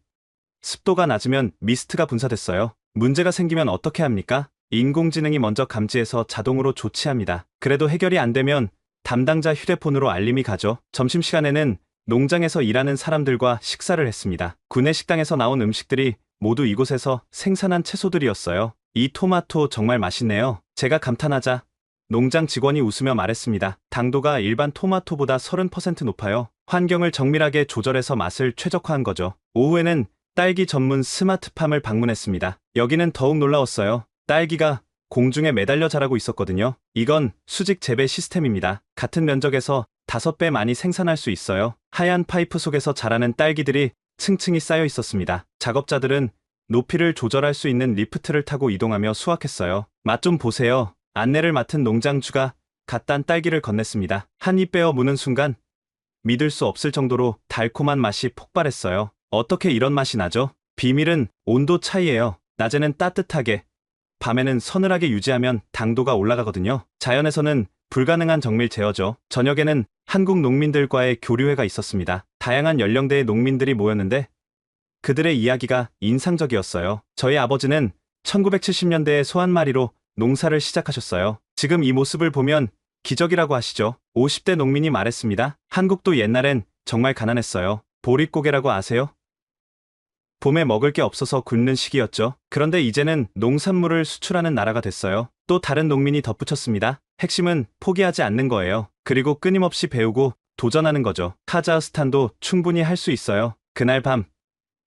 S3: 습도가 낮으면 미스트가 분사됐어요. 문제가 생기면 어떻게 합니까? 인공지능이 먼저 감지해서 자동으로 조치합니다. 그래도 해결이 안 되면 담당자 휴대폰으로 알림이 가죠. 점심시간에는 농장에서 일하는 사람들과 식사를 했습니다. 구내 식당에서 나온 음식들이 모두 이곳에서 생산한 채소들이었어요. 이 토마토 정말 맛있네요. 제가 감탄하자 농장 직원이 웃으며 말했습니다. 당도가 일반 토마토보다 30% 높아요. 환경을 정밀하게 조절해서 맛을 최적화한 거죠. 오후에는 딸기 전문 스마트팜을 방문했습니다. 여기는 더욱 놀라웠어요. 딸기가 공중에 매달려 자라고 있었거든요. 이건 수직 재배 시스템입니다. 같은 면적에서 5배 많이 생산할 수 있어요. 하얀 파이프 속에서 자라는 딸기들이 층층이 쌓여 있었습니다. 작업자들은 높이를 조절할 수 있는 리프트를 타고 이동하며 수확했어요. 맛 좀 보세요. 안내를 맡은 농장주가 갓 딴 딸기를 건넸습니다. 한 입 빼어 무는 순간 믿을 수 없을 정도로 달콤한 맛이 폭발했어요. 어떻게 이런 맛이 나죠? 비밀은 온도 차이예요. 낮에는 따뜻하게, 밤에는 서늘하게 유지하면 당도가 올라가거든요. 자연에서는 불가능한 정밀 제어죠. 저녁에는 한국 농민들과의 교류회가 있었습니다. 다양한 연령대의 농민들이 모였는데 그들의 이야기가 인상적이었어요. 저희 아버지는 1970년대에 소 한 마리로 농사를 시작하셨어요. 지금 이 모습을 보면 기적이라고 하시죠. 50대 농민이 말했습니다. 한국도 옛날엔 정말 가난했어요. 보릿고개라고 아세요? 봄에 먹을 게 없어서 굶는 시기였죠. 그런데 이제는 농산물을 수출하는 나라가 됐어요. 또 다른 농민이 덧붙였습니다. 핵심은 포기하지 않는 거예요. 그리고 끊임없이 배우고 도전하는 거죠. 카자흐스탄도 충분히 할 수 있어요. 그날 밤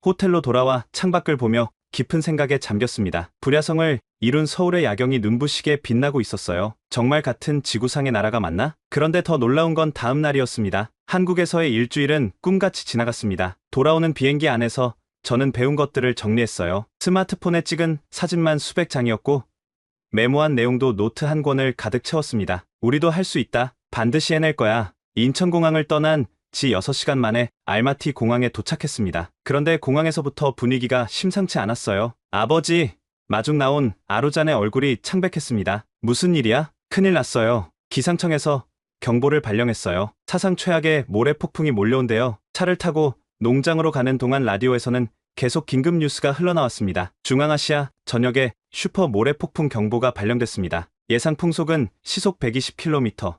S3: 호텔로 돌아와 창밖을 보며 깊은 생각에 잠겼습니다. 불야성을 이룬 서울의 야경이 눈부시게 빛나고 있었어요. 정말 같은 지구상의 나라가 맞나? 그런데 더 놀라운 건 다음 날이었습니다. 한국에서의 일주일은 꿈같이 지나갔습니다. 돌아오는 비행기 안에서 저는 배운 것들을 정리했어요. 스마트폰에 찍은 사진만 수백 장이었고 메모한 내용도 노트 한 권을 가득 채웠습니다. 우리도 할 수 있다. 반드시 해낼 거야. 인천공항을 떠난 지 6시간 만에 알마티 공항에 도착했습니다. 그런데 공항에서부터 분위기가 심상치 않았어요. 아버지, 마중 나온 아루잔의 얼굴이 창백했습니다. 무슨 일이야? 큰일 났어요. 기상청에서 경보를 발령했어요. 사상 최악의 모래 폭풍이 몰려온대요. 차를 타고 농장으로 가는 동안 라디오에서는 계속 긴급 뉴스가 흘러나왔습니다. 중앙아시아 전역에 슈퍼 모래 폭풍 경보가 발령됐습니다. 예상 풍속은 시속 120km.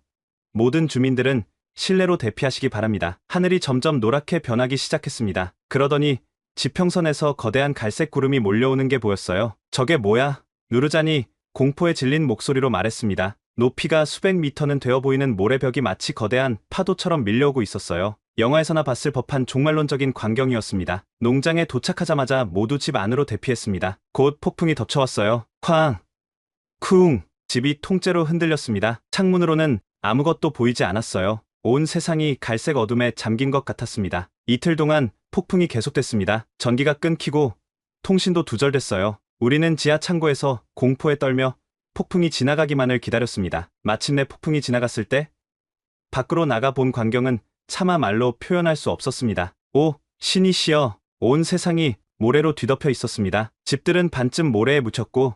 S3: 모든 주민들은 실내로 대피하시기 바랍니다. 하늘이 점점 노랗게 변하기 시작했습니다. 그러더니 지평선에서 거대한 갈색 구름이 몰려오는 게 보였어요. 저게 뭐야? 누르자니 공포에 질린 목소리로 말했습니다. 높이가 수백 미터는 되어 보이는 모래벽이 마치 거대한 파도처럼 밀려오고 있었어요. 영화에서나 봤을 법한 종말론적인 광경이었습니다. 농장에 도착하자마자 모두 집 안으로 대피했습니다. 곧 폭풍이 덮쳐왔어요. 쾅! 쿵! 집이 통째로 흔들렸습니다. 창문으로는 아무것도 보이지 않았어요. 온 세상이 갈색 어둠에 잠긴 것 같았습니다. 이틀 동안 폭풍이 계속됐습니다. 전기가 끊기고 통신도 두절됐어요. 우리는 지하 창고에서 공포에 떨며 폭풍이 지나가기만을 기다렸습니다. 마침내 폭풍이 지나갔을 때 밖으로 나가 본 광경은 차마 말로 표현할 수 없었습니다. 오, 신이시여. 온 세상이 모래로 뒤덮여 있었습니다. 집들은 반쯤 모래에 묻혔고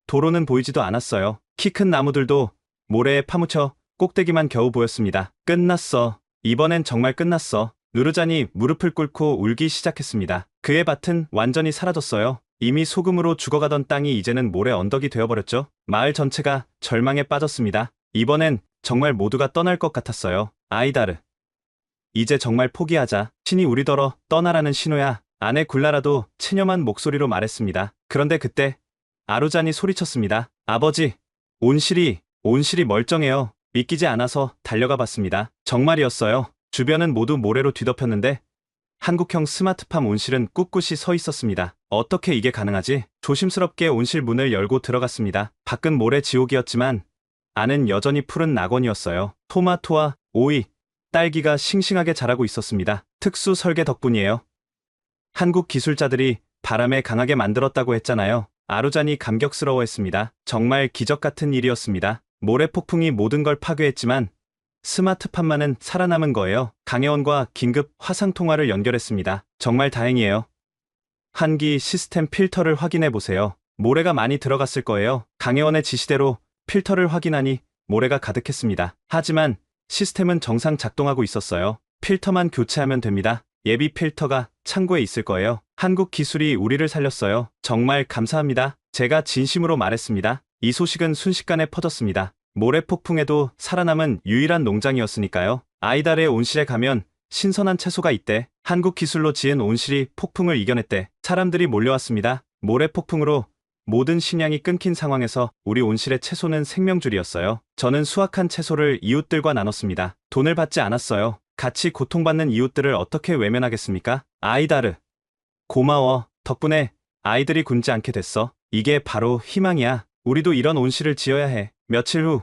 S3: 도로는 보이지도 않았어요. 키 큰 나무들도 모래에 파묻혀 꼭대기만 겨우 보였습니다. 끝났어. 이번엔 정말 끝났어. 누르자니 무릎을 꿇고 울기 시작했습니다. 그의 밭은 완전히 사라졌어요. 이미 소금으로 죽어가던 땅이 이제는 모래 언덕이 되어버렸죠. 마을 전체가 절망에 빠졌습니다. 이번엔 정말 모두가 떠날 것 같았어요. 아이다르. 이제 정말 포기하자. 신이 우리더러 떠나라는 신호야. 아내 굴라라도 체념한 목소리로 말했습니다. 그런데 그때 아루잔이 소리쳤습니다. 아버지, 온실이 멀쩡해요. 믿기지 않아서 달려가 봤습니다. 정말이었어요. 주변은 모두 모래로 뒤덮였는데 한국형 스마트팜 온실은 꿋꿋이 서 있었습니다. 어떻게 이게 가능하지? 조심스럽게 온실 문을 열고 들어갔습니다. 밖은 모래 지옥이었지만 안은 여전히 푸른 낙원이었어요. 토마토와 오이, 딸기가 싱싱하게 자라고 있었습니다. 특수 설계 덕분이에요. 한국 기술자들이 바람에 강하게 만들었다고 했잖아요. 아루잔이 감격스러워했습니다. 정말 기적 같은 일이었습니다. 모래 폭풍이 모든 걸 파괴했지만 스마트팜만은 살아남은 거예요. 강혜원과 긴급 화상 통화를 연결했습니다. 정말 다행이에요. 한기 시스템 필터를 확인해 보세요. 모래가 많이 들어갔을 거예요. 강혜원의 지시대로 필터를 확인하니 모래가 가득했습니다. 하지만 시스템은 정상 작동하고 있었어요. 필터만 교체하면 됩니다. 예비 필터가 창고에 있을 거예요. 한국 기술이 우리를 살렸어요. 정말 감사합니다. 제가 진심으로 말했습니다. 이 소식은 순식간에 퍼졌습니다. 모래 폭풍에도 살아남은 유일한 농장이었으니까요. 아이달의 온실에 가면 신선한 채소가 있대. 한국 기술로 지은 온실이 폭풍을 이겨냈대. 사람들이 몰려왔습니다. 모래 폭풍으로 모든 식량이 끊긴 상황에서 우리 온실의 채소는 생명줄이었어요. 저는 수확한 채소를 이웃들과 나눴습니다. 돈을 받지 않았어요. 같이 고통받는 이웃들을 어떻게 외면하겠습니까? 아이다르, 고마워. 덕분에 아이들이 굶지 않게 됐어. 이게 바로 희망이야. 우리도 이런 온실을 지어야 해. 며칠 후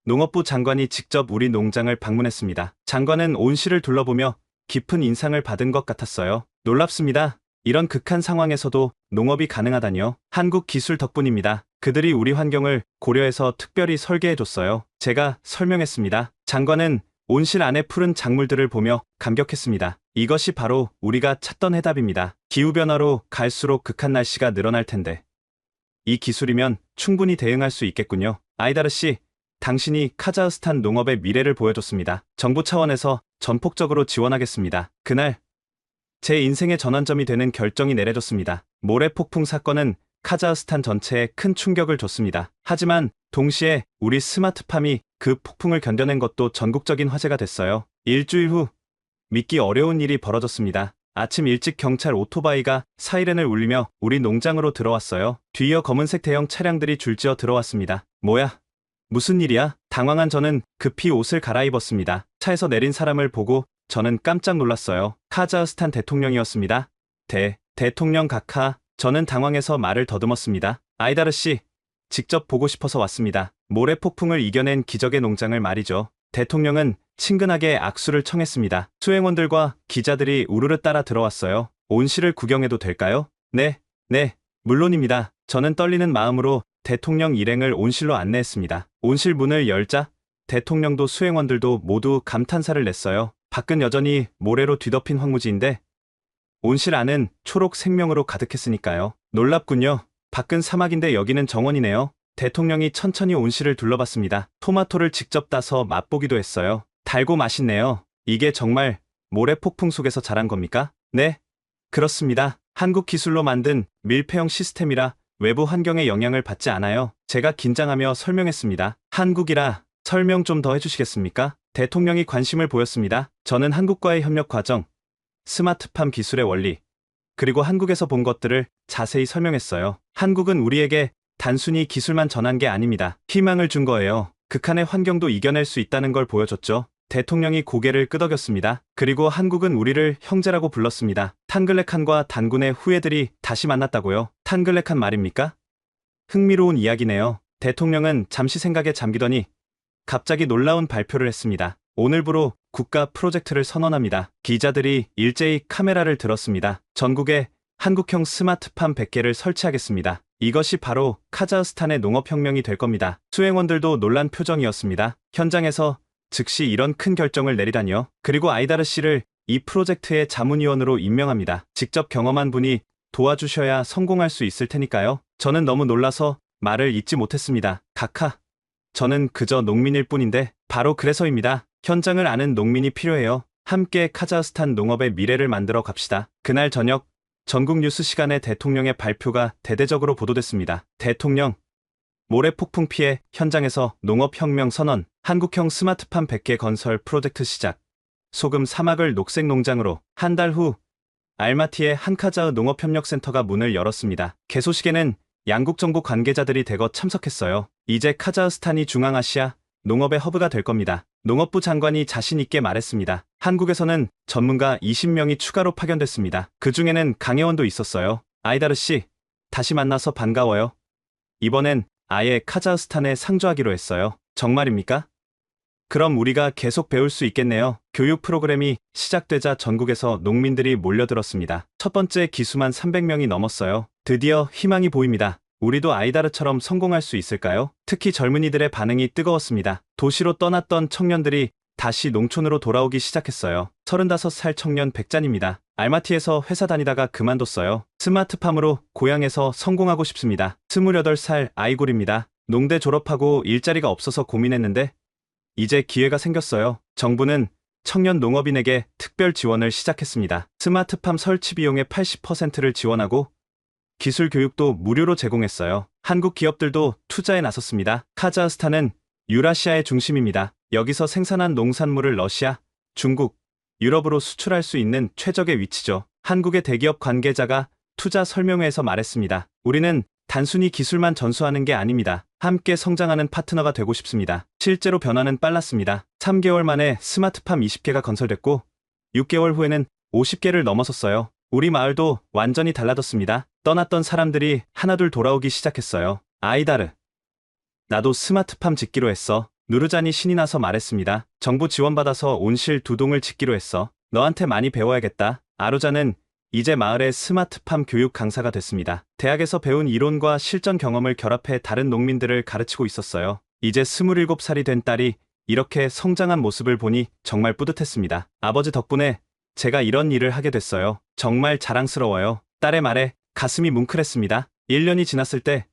S3: 농업부 장관이 직접 우리 농장을 방문했습니다. 장관은 온실을 둘러보며 깊은 인상을 받은 것 같았어요. 놀랍습니다. 이런 극한 상황에서도 농업이 가능하다니요. 한국 기술 덕분입니다. 그들이 우리 환경을 고려해서 특별히 설계해줬어요. 제가 설명했습니다. 장관은 온실 안의 푸른 작물들을 보며 감격했습니다. 이것이 바로 우리가 찾던 해답입니다. 기후변화로 갈수록 극한 날씨가 늘어날 텐데 이 기술이면 충분히 대응할 수 있겠군요. 아이다르 씨, 당신이 카자흐스탄 농업의 미래를 보여줬습니다. 정부 차원에서 전폭적으로 지원하겠습니다. 그날 제 인생의 전환점이 되는 결정이 내려졌습니다. 모래 폭풍 사건은 카자흐스탄 전체에 큰 충격을 줬습니다. 하지만 동시에 우리 스마트팜이 그 폭풍을 견뎌낸 것도 전국적인 화제가 됐어요. 일주일 후 믿기 어려운 일이 벌어졌습니다. 아침 일찍 경찰 오토바이가 사이렌을 울리며 우리 농장으로 들어왔어요. 뒤이어 검은색 대형 차량들이 줄지어 들어왔습니다. 뭐야? 무슨 일이야? 당황한 저는 급히 옷을 갈아입었습니다. 차에서 내린 사람을 보고 저는 깜짝 놀랐어요. 카자흐스탄 대통령이었습니다. 대통령 각하. 저는 당황해서 말을 더듬었습니다. 아이다르 씨, 직접 보고 싶어서 왔습니다. 모래 폭풍을 이겨낸 기적의 농장을 말이죠. 대통령은 친근하게 악수를 청했습니다. 수행원들과 기자들이 우르르 따라 들어왔어요. 온실을 구경해도 될까요? 네, 물론입니다. 저는 떨리는 마음으로 대통령 일행을 온실로 안내했습니다. 온실 문을 열자 대통령도 수행원들도 모두 감탄사를 냈어요. 밖은 여전히 모래로 뒤덮인 황무지인데 온실 안은 초록 생명으로 가득했으니까요. 놀랍군요. 밖은 사막인데 여기는 정원이네요. 대통령이 천천히 온실을 둘러봤습니다. 토마토를 직접 따서 맛보기도 했어요. 달고 맛있네요. 이게 정말 모래 폭풍 속에서 자란 겁니까? 네, 그렇습니다. 한국 기술로 만든 밀폐형 시스템이라 외부 환경에 영향을 받지 않아요. 제가 긴장하며 설명했습니다. 한국이라 설명 좀 더 해주시겠습니까? 대통령이 관심을 보였습니다. 저는 한국과의 협력 과정, 스마트팜 기술의 원리, 그리고 한국에서 본 것들을 자세히 설명했어요. 한국은 우리에게 단순히 기술만 전한 게 아닙니다. 희망을 준 거예요. 극한의 환경도 이겨낼 수 있다는 걸 보여줬죠. 대통령이 고개를 끄덕였습니다. 그리고 한국은 우리를 형제라고 불렀습니다. 탄글레칸과 단군의 후예들이 다시 만났다고요? 탄글레칸 말입니까? 흥미로운 이야기네요. 대통령은 잠시 생각에 잠기더니 갑자기 놀라운 발표를 했습니다. 오늘부로 국가 프로젝트를 선언합니다. 기자들이 일제히 카메라를 들었습니다. 전국에 한국형 스마트팜 100개를 설치하겠습니다. 이것이 바로 카자흐스탄의 농업혁명이 될 겁니다. 수행원들도 놀란 표정이었습니다. 현장에서 즉시 이런 큰 결정을 내리다니요. 그리고 아이다르 씨를 이 프로젝트의 자문위원으로 임명합니다. 직접 경험한 분이 도와주셔야 성공할 수 있을 테니까요. 저는 너무 놀라서 말을 잇지 못했습니다. 각하, 저는 그저 농민일 뿐인데 바로 그래서입니다. 현장을 아는 농민이 필요해요. 함께 카자흐스탄 농업의 미래를 만들어 갑시다. 그날 저녁 전국 뉴스 시간에 대통령의 발표가 대대적으로 보도됐습니다. 대통령, 모래 폭풍 피해 현장에서 농업혁명 선언, 한국형 스마트팜 100개 건설 프로젝트 시작, 소금 사막을 녹색 농장으로. 한 달 후 알마티의 한카자흐 농업협력센터가 문을 열었습니다. 개소식에는 양국 정부 관계자들이 대거 참석했어요. 이제 카자흐스탄이 중앙아시아 농업의 허브가 될 겁니다. 농업부 장관이 자신 있게 말했습니다. 한국에서는 전문가 20명이 추가로 파견됐습니다. 그 중에는 강혜원도 있었어요. 아이다르 씨, 다시 만나서 반가워요. 이번엔 아예 카자흐스탄에 상주하기로 했어요. 정말입니까? 그럼 우리가 계속 배울 수 있겠네요. 교육 프로그램이 시작되자 전국에서 농민들이 몰려들었습니다. 첫 번째 기수만 300명이 넘었어요. 드디어 희망이 보입니다. 우리도 아이다르처럼 성공할 수 있을까요? 특히 젊은이들의 반응이 뜨거웠습니다. 도시로 떠났던 청년들이 다시 농촌으로 돌아오기 시작했어요. 35살 청년 백잔입니다. 알마티에서 회사 다니다가 그만뒀어요. 스마트팜으로 고향에서 성공하고 싶습니다. 28살 아이골입니다. 농대 졸업하고 일자리가 없어서 고민했는데 이제 기회가 생겼어요. 정부는 청년 농업인에게 특별 지원을 시작했습니다. 스마트팜 설치 비용의 80%를 지원하고 기술 교육도 무료로 제공했어요. 한국 기업들도 투자에 나섰습니다. 카자흐스탄은 유라시아의 중심입니다. 여기서 생산한 농산물을 러시아, 중국, 유럽으로 수출할 수 있는 최적의 위치죠. 한국의 대기업 관계자가 투자 설명회에서 말했습니다. 우리는 단순히 기술만 전수하는 게 아닙니다. 함께 성장하는 파트너가 되고 싶습니다. 실제로 변화는 빨랐습니다. 3개월 만에 스마트팜 20개가 건설됐고 6개월 후에는 50개를 넘어섰어요. 우리 마을도 완전히 달라졌습니다. 떠났던 사람들이 하나둘 돌아오기 시작했어요. 아이다르, 나도 스마트팜 짓기로 했어. 누르잔이 신이 나서 말했습니다. 정부 지원받아서 온실 2동을 짓기로 했어. 너한테 많이 배워야겠다. 아루자는 이제 마을의 스마트팜 교육 강사가 됐습니다. 대학에서 배운 이론과 실전 경험을 결합해 다른 농민들을 가르치고 있었어요. 이제 27살이 된 딸이 이렇게 성장한 모습을 보니 정말 뿌듯했습니다. 아버지 덕분에 제가 이런 일을 하게 됐어요. 정말 자랑스러워요. 딸의 말에 가슴이 뭉클했습니다. 1년이 지났을 때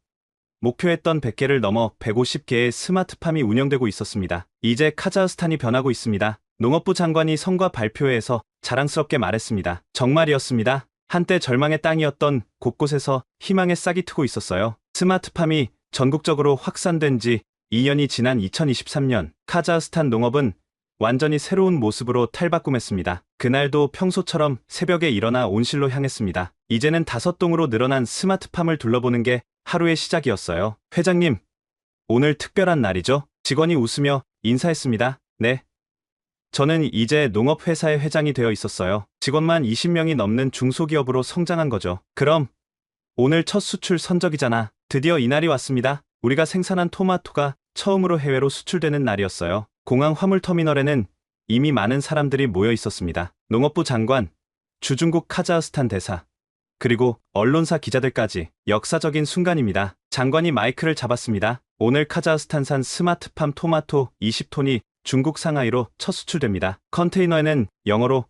S3: 목표했던 100개를 넘어 150개의 스마트팜이 운영되고 있었습니다. 이제 카자흐스탄이 변하고 있습니다. 농업부 장관이 성과 발표회에서 자랑스럽게 말했습니다. 정말이었습니다. 한때 절망의 땅이었던 곳곳에서 희망의 싹이 트고 있었어요. 스마트팜이 전국적으로 확산된 지 2년이 지난 2023년, 카자흐스탄 농업은 완전히 새로운 모습으로 탈바꿈했습니다. 그날도 평소처럼 새벽에 일어나 온실로 향했습니다. 이제는 5동으로 늘어난 스마트팜을 둘러보는 게 하루의 시작이었어요. 회장님, 오늘 특별한 날이죠? 직원이 웃으며 인사했습니다. 네. 저는 이제 농업회사의 회장이 되어 있었어요. 직원만 20명이 넘는 중소기업으로 성장한 거죠. 그럼 오늘 첫 수출 선적이잖아. 드디어 이날이 왔습니다. 우리가 생산한 토마토가 처음으로 해외로 수출되는 날이었어요. 공항 화물터미널에는 이미 많은 사람들이 모여 있었습니다. 농업부 장관, 주중국 카자흐스탄 대사, 그리고 언론사 기자들까지. 역사적인 순간입니다. 장관이 마이크를 잡았습니다. 오늘 카자흐스탄산 스마트팜 토마토 20톤이 중국 상하이로 첫 수출됩니다. 컨테이너에는 영어로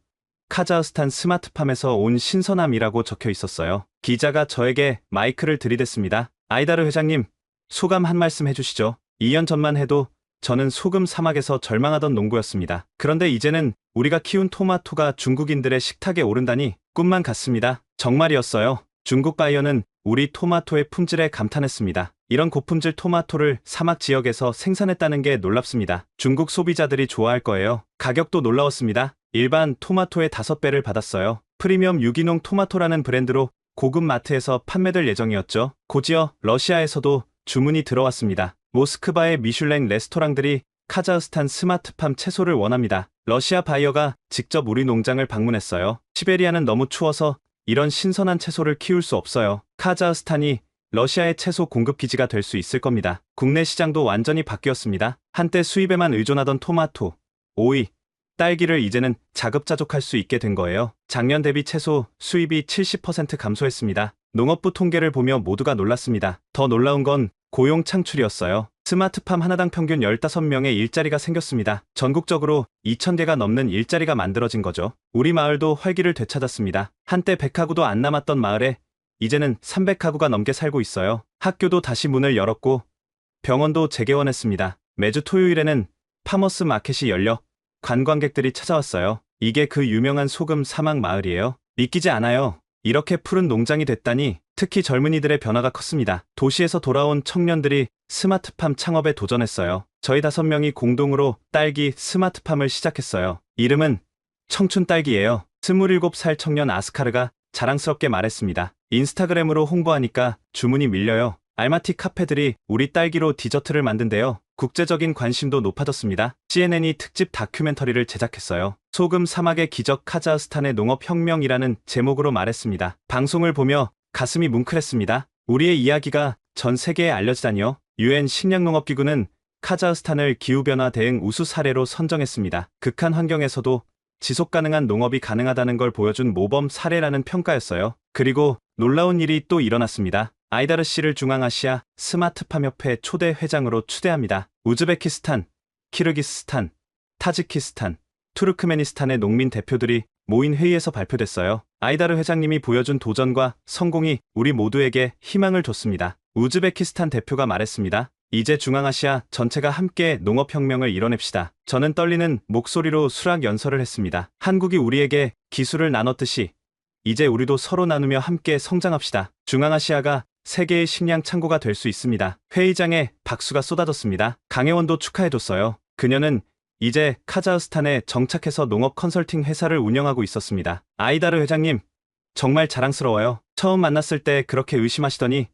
S3: 카자흐스탄 스마트팜에서 온 신선함이라고 적혀 있었어요. 기자가 저에게 마이크를 들이댔습니다. 아이다르 회장님, 소감 한 말씀 해주시죠. 2년 전만 해도 저는 소금 사막에서 절망하던 농부였습니다. 그런데 이제는 우리가 키운 토마토가 중국인들의 식탁에 오른다니 꿈만 같습니다. 정말이었어요. 중국 바이어는 우리 토마토의 품질에 감탄했습니다. 이런 고품질 토마토를 사막 지역에서 생산했다는 게 놀랍습니다. 중국 소비자들이 좋아할 거예요. 가격도 놀라웠습니다. 일반 토마토의 5배를 받았어요. 프리미엄 유기농 토마토라는 브랜드로 고급 마트에서 판매될 예정이었죠. 곧이어 러시아에서도 주문이 들어왔습니다. 모스크바의 미슐랭 레스토랑들이 카자흐스탄 스마트팜 채소를 원합니다. 러시아 바이어가 직접 우리 농장을 방문했어요. 시베리아는 너무 추워서 이런 신선한 채소를 키울 수 없어요. 카자흐스탄이 러시아의 채소 공급 기지가 될 수 있을 겁니다. 국내 시장도 완전히 바뀌었습니다. 한때 수입에만 의존하던 토마토, 오이, 딸기를 이제는 자급자족할 수 있게 된 거예요. 작년 대비 채소 수입이 70% 감소했습니다. 농업부 통계를 보며 모두가 놀랐습니다. 더 놀라운 건 고용 창출이었어요. 스마트팜 하나당 평균 15명의 일자리가 생겼습니다. 전국적으로 2,000개가 넘는 일자리가 만들어진 거죠. 우리 마을도 활기를 되찾았습니다. 한때 100가구도 안 남았던 마을에 이제는 300가구가 넘게 살고 있어요. 학교도 다시 문을 열었고 병원도 재개원했습니다. 매주 토요일에는 파머스 마켓이 열려 관광객들이 찾아왔어요. 이게 그 유명한 소금 사막 마을이에요. 믿기지 않아요. 이렇게 푸른 농장이 됐다니. 특히 젊은이들의 변화가 컸습니다. 도시에서 돌아온 청년들이 스마트팜 창업에 도전했어요. 저희 5명이 공동으로 딸기 스마트팜을 시작했어요. 이름은 청춘 딸기예요. 27살 청년 아스카르가 자랑스럽게 말했습니다. 인스타그램으로 홍보하니까 주문이 밀려요. 알마티 카페들이 우리 딸기로 디저트를 만든대요. 국제적인 관심도 높아졌습니다. CNN이 특집 다큐멘터리를 제작했어요. 소금 사막의 기적 카자흐스탄의 농업혁명이라는 제목으로 말했습니다. 방송을 보며 가슴이 뭉클했습니다. 우리의 이야기가 전 세계에 알려지다니요. UN 식량농업기구는 카자흐스탄을 기후변화 대응 우수 사례로 선정했습니다. 극한 환경에서도 지속가능한 농업이 가능하다는 걸 보여준 모범 사례라는 평가였어요. 그리고 놀라운 일이 또 일어났습니다. 아이다르 씨를 중앙아시아 스마트팜협회 초대 회장으로 추대합니다. 우즈베키스탄, 키르기스스탄, 타지키스탄, 투르크메니스탄의 농민 대표들이 모인 회의에서 발표됐어요. 아이다르 회장님이 보여준 도전과 성공이 우리 모두에게 희망을 줬습니다. 우즈베키스탄 대표가 말했습니다. 이제 중앙아시아 전체가 함께 농업혁명을 이뤄냅시다. 저는 떨리는 목소리로 수락 연설을 했습니다. 한국이 우리에게 기술을 나눴듯이 이제 우리도 서로 나누며 함께 성장합시다. 중앙아시아가 세계의 식량 창고가 될 수 있습니다. 회의장에 박수가 쏟아졌습니다. 강혜원도 축하해줬어요. 그녀는 이제 카자흐스탄에 정착해서 농업 컨설팅 회사를 운영하고 있었습니다. 아이다르 회장님, 정말 자랑스러워요. 처음 만났을 때 그렇게 의심하시더니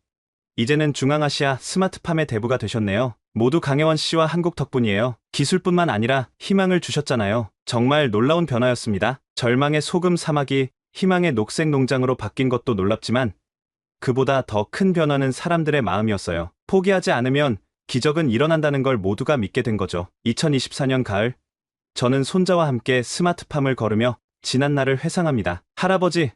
S3: 이제는 중앙아시아 스마트팜의 대부가 되셨네요. 모두 강혜원 씨와 한국 덕분이에요. 기술뿐만 아니라 희망을 주셨잖아요. 정말 놀라운 변화였습니다. 절망의 소금 사막이 희망의 녹색 농장으로 바뀐 것도 놀랍지만 그보다 더 큰 변화는 사람들의 마음이었어요. 포기하지 않으면 기적은 일어난다는 걸 모두가 믿게 된 거죠. 2024년 가을, 저는 손자와 함께 스마트팜을 걸으며 지난 날을 회상합니다. 할아버지,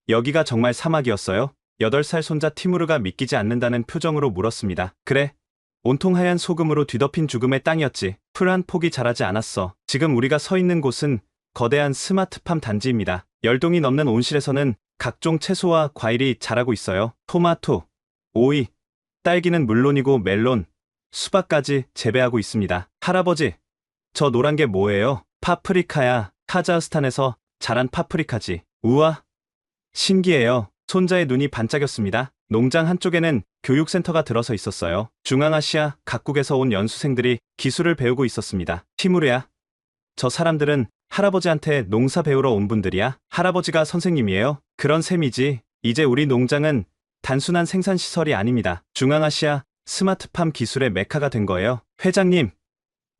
S3: 여기가 정말 사막이었어요? 8살 손자 티무르가 믿기지 않는다는 표정으로 물었습니다. 그래, 온통 하얀 소금으로 뒤덮인 죽음의 땅이었지. 풀 한 폭이 자라지 않았어. 지금 우리가 서 있는 곳은 거대한 스마트팜 단지입니다. 10동이 넘는 온실에서는 각종 채소와 과일이 자라고 있어요. 토마토, 오이, 딸기는 물론이고 멜론, 수박까지 재배하고 있습니다. 할아버지, 저 노란 게 뭐예요? 파프리카야. 카자흐스탄에서 자란 파프리카지. 우와, 신기해요. 손자의 눈이 반짝였습니다. 농장 한쪽에는 교육센터가 들어서 있었어요. 중앙아시아 각국에서 온 연수생들이 기술을 배우고 있었습니다. 티무르야, 저 사람들은 할아버지한테 농사 배우러 온 분들이야. 할아버지가 선생님이에요. 그런 셈이지. 이제 우리 농장은 단순한 생산시설이 아닙니다. 중앙아시아 스마트팜 기술의 메카가 된 거예요. 회장님,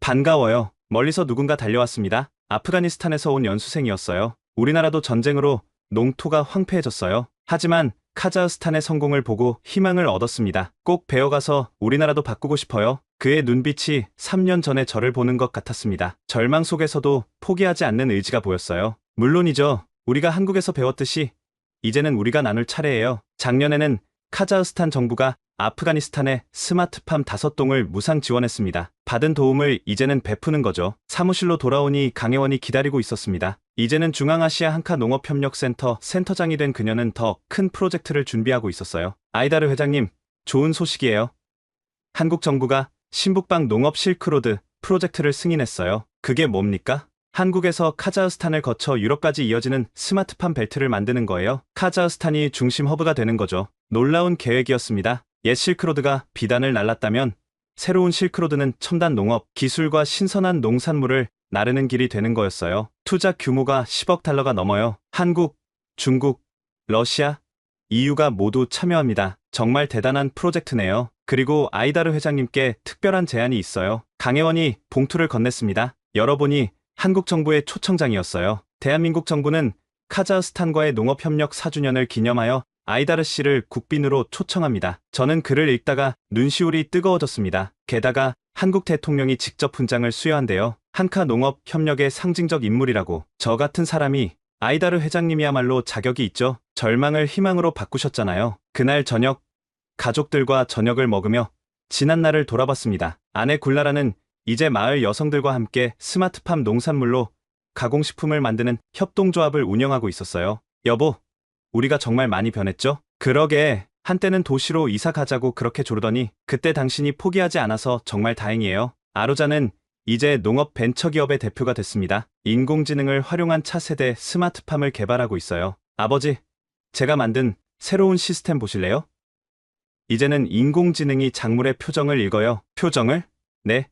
S3: 반가워요. 멀리서 누군가 달려왔습니다. 아프가니스탄에서 온 연수생이었어요. 우리나라도 전쟁으로 농토가 황폐해졌어요. 하지만 카자흐스탄의 성공을 보고 희망을 얻었습니다. 꼭 배워가서 우리나라도 바꾸고 싶어요. 그의 눈빛이 3년 전에 저를 보는 것 같았습니다. 절망 속에서도 포기하지 않는 의지가 보였어요. 물론이죠. 우리가 한국에서 배웠듯이 이제는 우리가 나눌 차례예요. 작년에는 카자흐스탄 정부가 아프가니스탄에 스마트팜 5동을 무상 지원했습니다. 받은 도움을 이제는 베푸는 거죠. 사무실로 돌아오니 강혜원이 기다리고 있었습니다. 이제는 중앙아시아 한카 농업협력센터 센터장이 된 그녀는 더 큰 프로젝트를 준비하고 있었어요. 아이다르 회장님, 좋은 소식이에요. 한국 정부가 신북방 농업 실크로드 프로젝트를 승인했어요. 그게 뭡니까? 한국에서 카자흐스탄을 거쳐 유럽까지 이어지는 스마트팜 벨트를 만드는 거예요. 카자흐스탄이 중심 허브가 되는 거죠. 놀라운 계획이었습니다. 옛 실크로드가 비단을 날랐다면 새로운 실크로드는 첨단 농업, 기술과 신선한 농산물을 나르는 길이 되는 거였어요. 투자 규모가 10억 달러가 넘어요. 한국, 중국, 러시아, EU가 모두 참여합니다. 정말 대단한 프로젝트네요. 그리고 아이다르 회장님께 특별한 제안이 있어요. 강혜원이 봉투를 건넸습니다. 열어보니 한국 정부의 초청장이었어요. 대한민국 정부는 카자흐스탄과의 농업협력 4주년을 기념하여 아이다르 씨를 국빈으로 초청합니다. 저는 글을 읽다가 눈시울이 뜨거워졌습니다. 게다가 한국 대통령이 직접 훈장을 수여한대요. 한카 농업협력의 상징적 인물이라고. 저 같은 사람이 아이다르 회장님이야말로 자격이 있죠. 절망을 희망으로 바꾸셨잖아요. 그날 저녁, 가족들과 저녁을 먹으며 지난 날을 돌아봤습니다. 아내 굴라라는 이제 마을 여성들과 함께 스마트팜 농산물로 가공식품을 만드는 협동조합을 운영하고 있었어요. 여보, 우리가 정말 많이 변했죠? 그러게, 한때는 도시로 이사 가자고 그렇게 조르더니 그때 당신이 포기하지 않아서 정말 다행이에요. 아로자는 이제 농업 벤처기업의 대표가 됐습니다. 인공지능을 활용한 차세대 스마트팜을 개발하고 있어요. 아버지, 제가 만든 새로운 시스템 보실래요? 이제는 인공지능이 작물의 표정을 읽어요. 표정을? 네.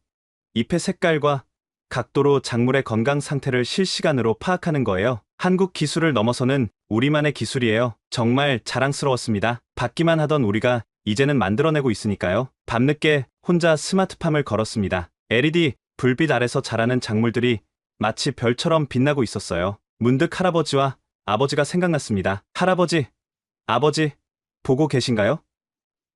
S3: 잎의 색깔과 각도로 작물의 건강 상태를 실시간으로 파악하는 거예요. 한국 기술을 넘어서는 우리만의 기술이에요. 정말 자랑스러웠습니다. 받기만 하던 우리가 이제는 만들어내고 있으니까요. 밤늦게 혼자 스마트팜을 걸었습니다. LED 불빛 아래서 자라는 작물들이 마치 별처럼 빛나고 있었어요. 문득 할아버지와 아버지가 생각났습니다. 할아버지, 아버지, 보고 계신가요?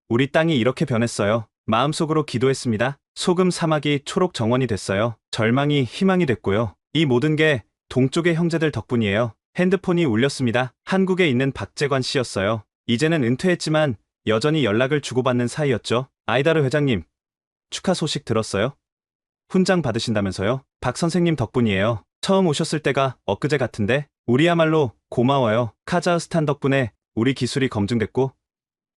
S3: 우리 땅이 이렇게 변했어요. 마음속으로 기도했습니다. 소금 사막이 초록 정원이 됐어요. 절망이 희망이 됐고요. 이 모든 게 동쪽의 형제들 덕분이에요. 핸드폰이 울렸습니다. 한국에 있는 박재관 씨였어요. 이제는 은퇴했지만 여전히 연락을 주고받는 사이였죠. 아이다르 회장님, 축하 소식 들었어요? 훈장 받으신다면서요? 박 선생님 덕분이에요. 처음 오셨을 때가 엊그제 같은데 우리야말로 고마워요. 카자흐스탄 덕분에 우리 기술이 검증됐고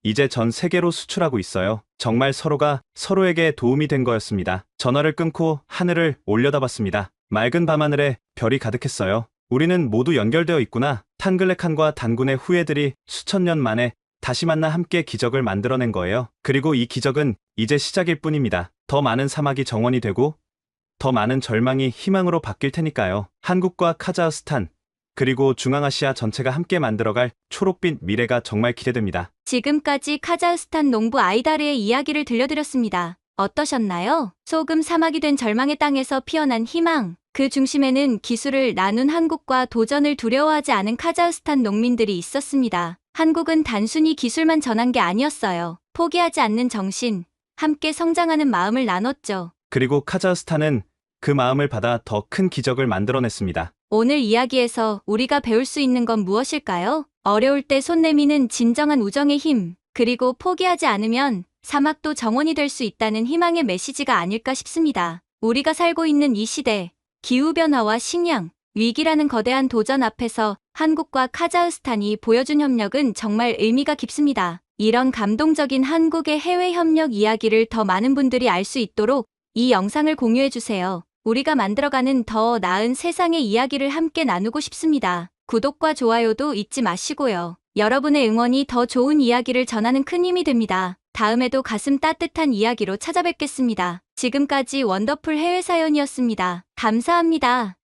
S3: 이제 전 세계로 수출하고 있어요. 정말 서로가 서로에게 도움이 된 거였습니다. 전화를 끊고 하늘을 올려다봤습니다. 맑은 밤하늘에 별이 가득했어요. 우리는 모두 연결되어 있구나. 탄글레칸과 단군의 후예들이 수천 년 만에 다시 만나 함께 기적을 만들어낸 거예요. 그리고 이 기적은 이제 시작일 뿐입니다. 더 많은 사막이 정원이 되고 더 많은 절망이 희망으로 바뀔 테니까요. 한국과 카자흐스탄 그리고 중앙아시아 전체가 함께 만들어갈 초록빛 미래가 정말 기대됩니다.
S1: 지금까지 카자흐스탄 농부 아이다르의 이야기를 들려드렸습니다. 어떠셨나요? 소금 사막이 된 절망의 땅에서 피어난 희망. 그 중심에는 기술을 나눈 한국과 도전을 두려워하지 않은 카자흐스탄 농민들이 있었습니다. 한국은 단순히 기술만 전한 게 아니었어요. 포기하지 않는 정신, 함께 성장하는 마음을 나눴죠.
S3: 그리고 카자흐스탄은 그 마음을 받아 더 큰 기적을 만들어냈습니다.
S1: 오늘 이야기에서 우리가 배울 수 있는 건 무엇일까요? 어려울 때 손 내미는 진정한 우정의 힘, 그리고 포기하지 않으면 사막도 정원이 될 수 있다는 희망의 메시지가 아닐까 싶습니다. 우리가 살고 있는 이 시대, 기후변화와 식량, 위기라는 거대한 도전 앞에서 한국과 카자흐스탄이 보여준 협력은 정말 의미가 깊습니다. 이런 감동적인 한국의 해외 협력 이야기를 더 많은 분들이 알 수 있도록 이 영상을 공유해주세요. 우리가 만들어가는 더 나은 세상의 이야기를 함께 나누고 싶습니다. 구독과 좋아요도 잊지 마시고요. 여러분의 응원이 더 좋은 이야기를 전하는 큰 힘이 됩니다. 다음에도 가슴 따뜻한 이야기로 찾아뵙겠습니다. 지금까지 원더풀 해외 사연이었습니다. 감사합니다.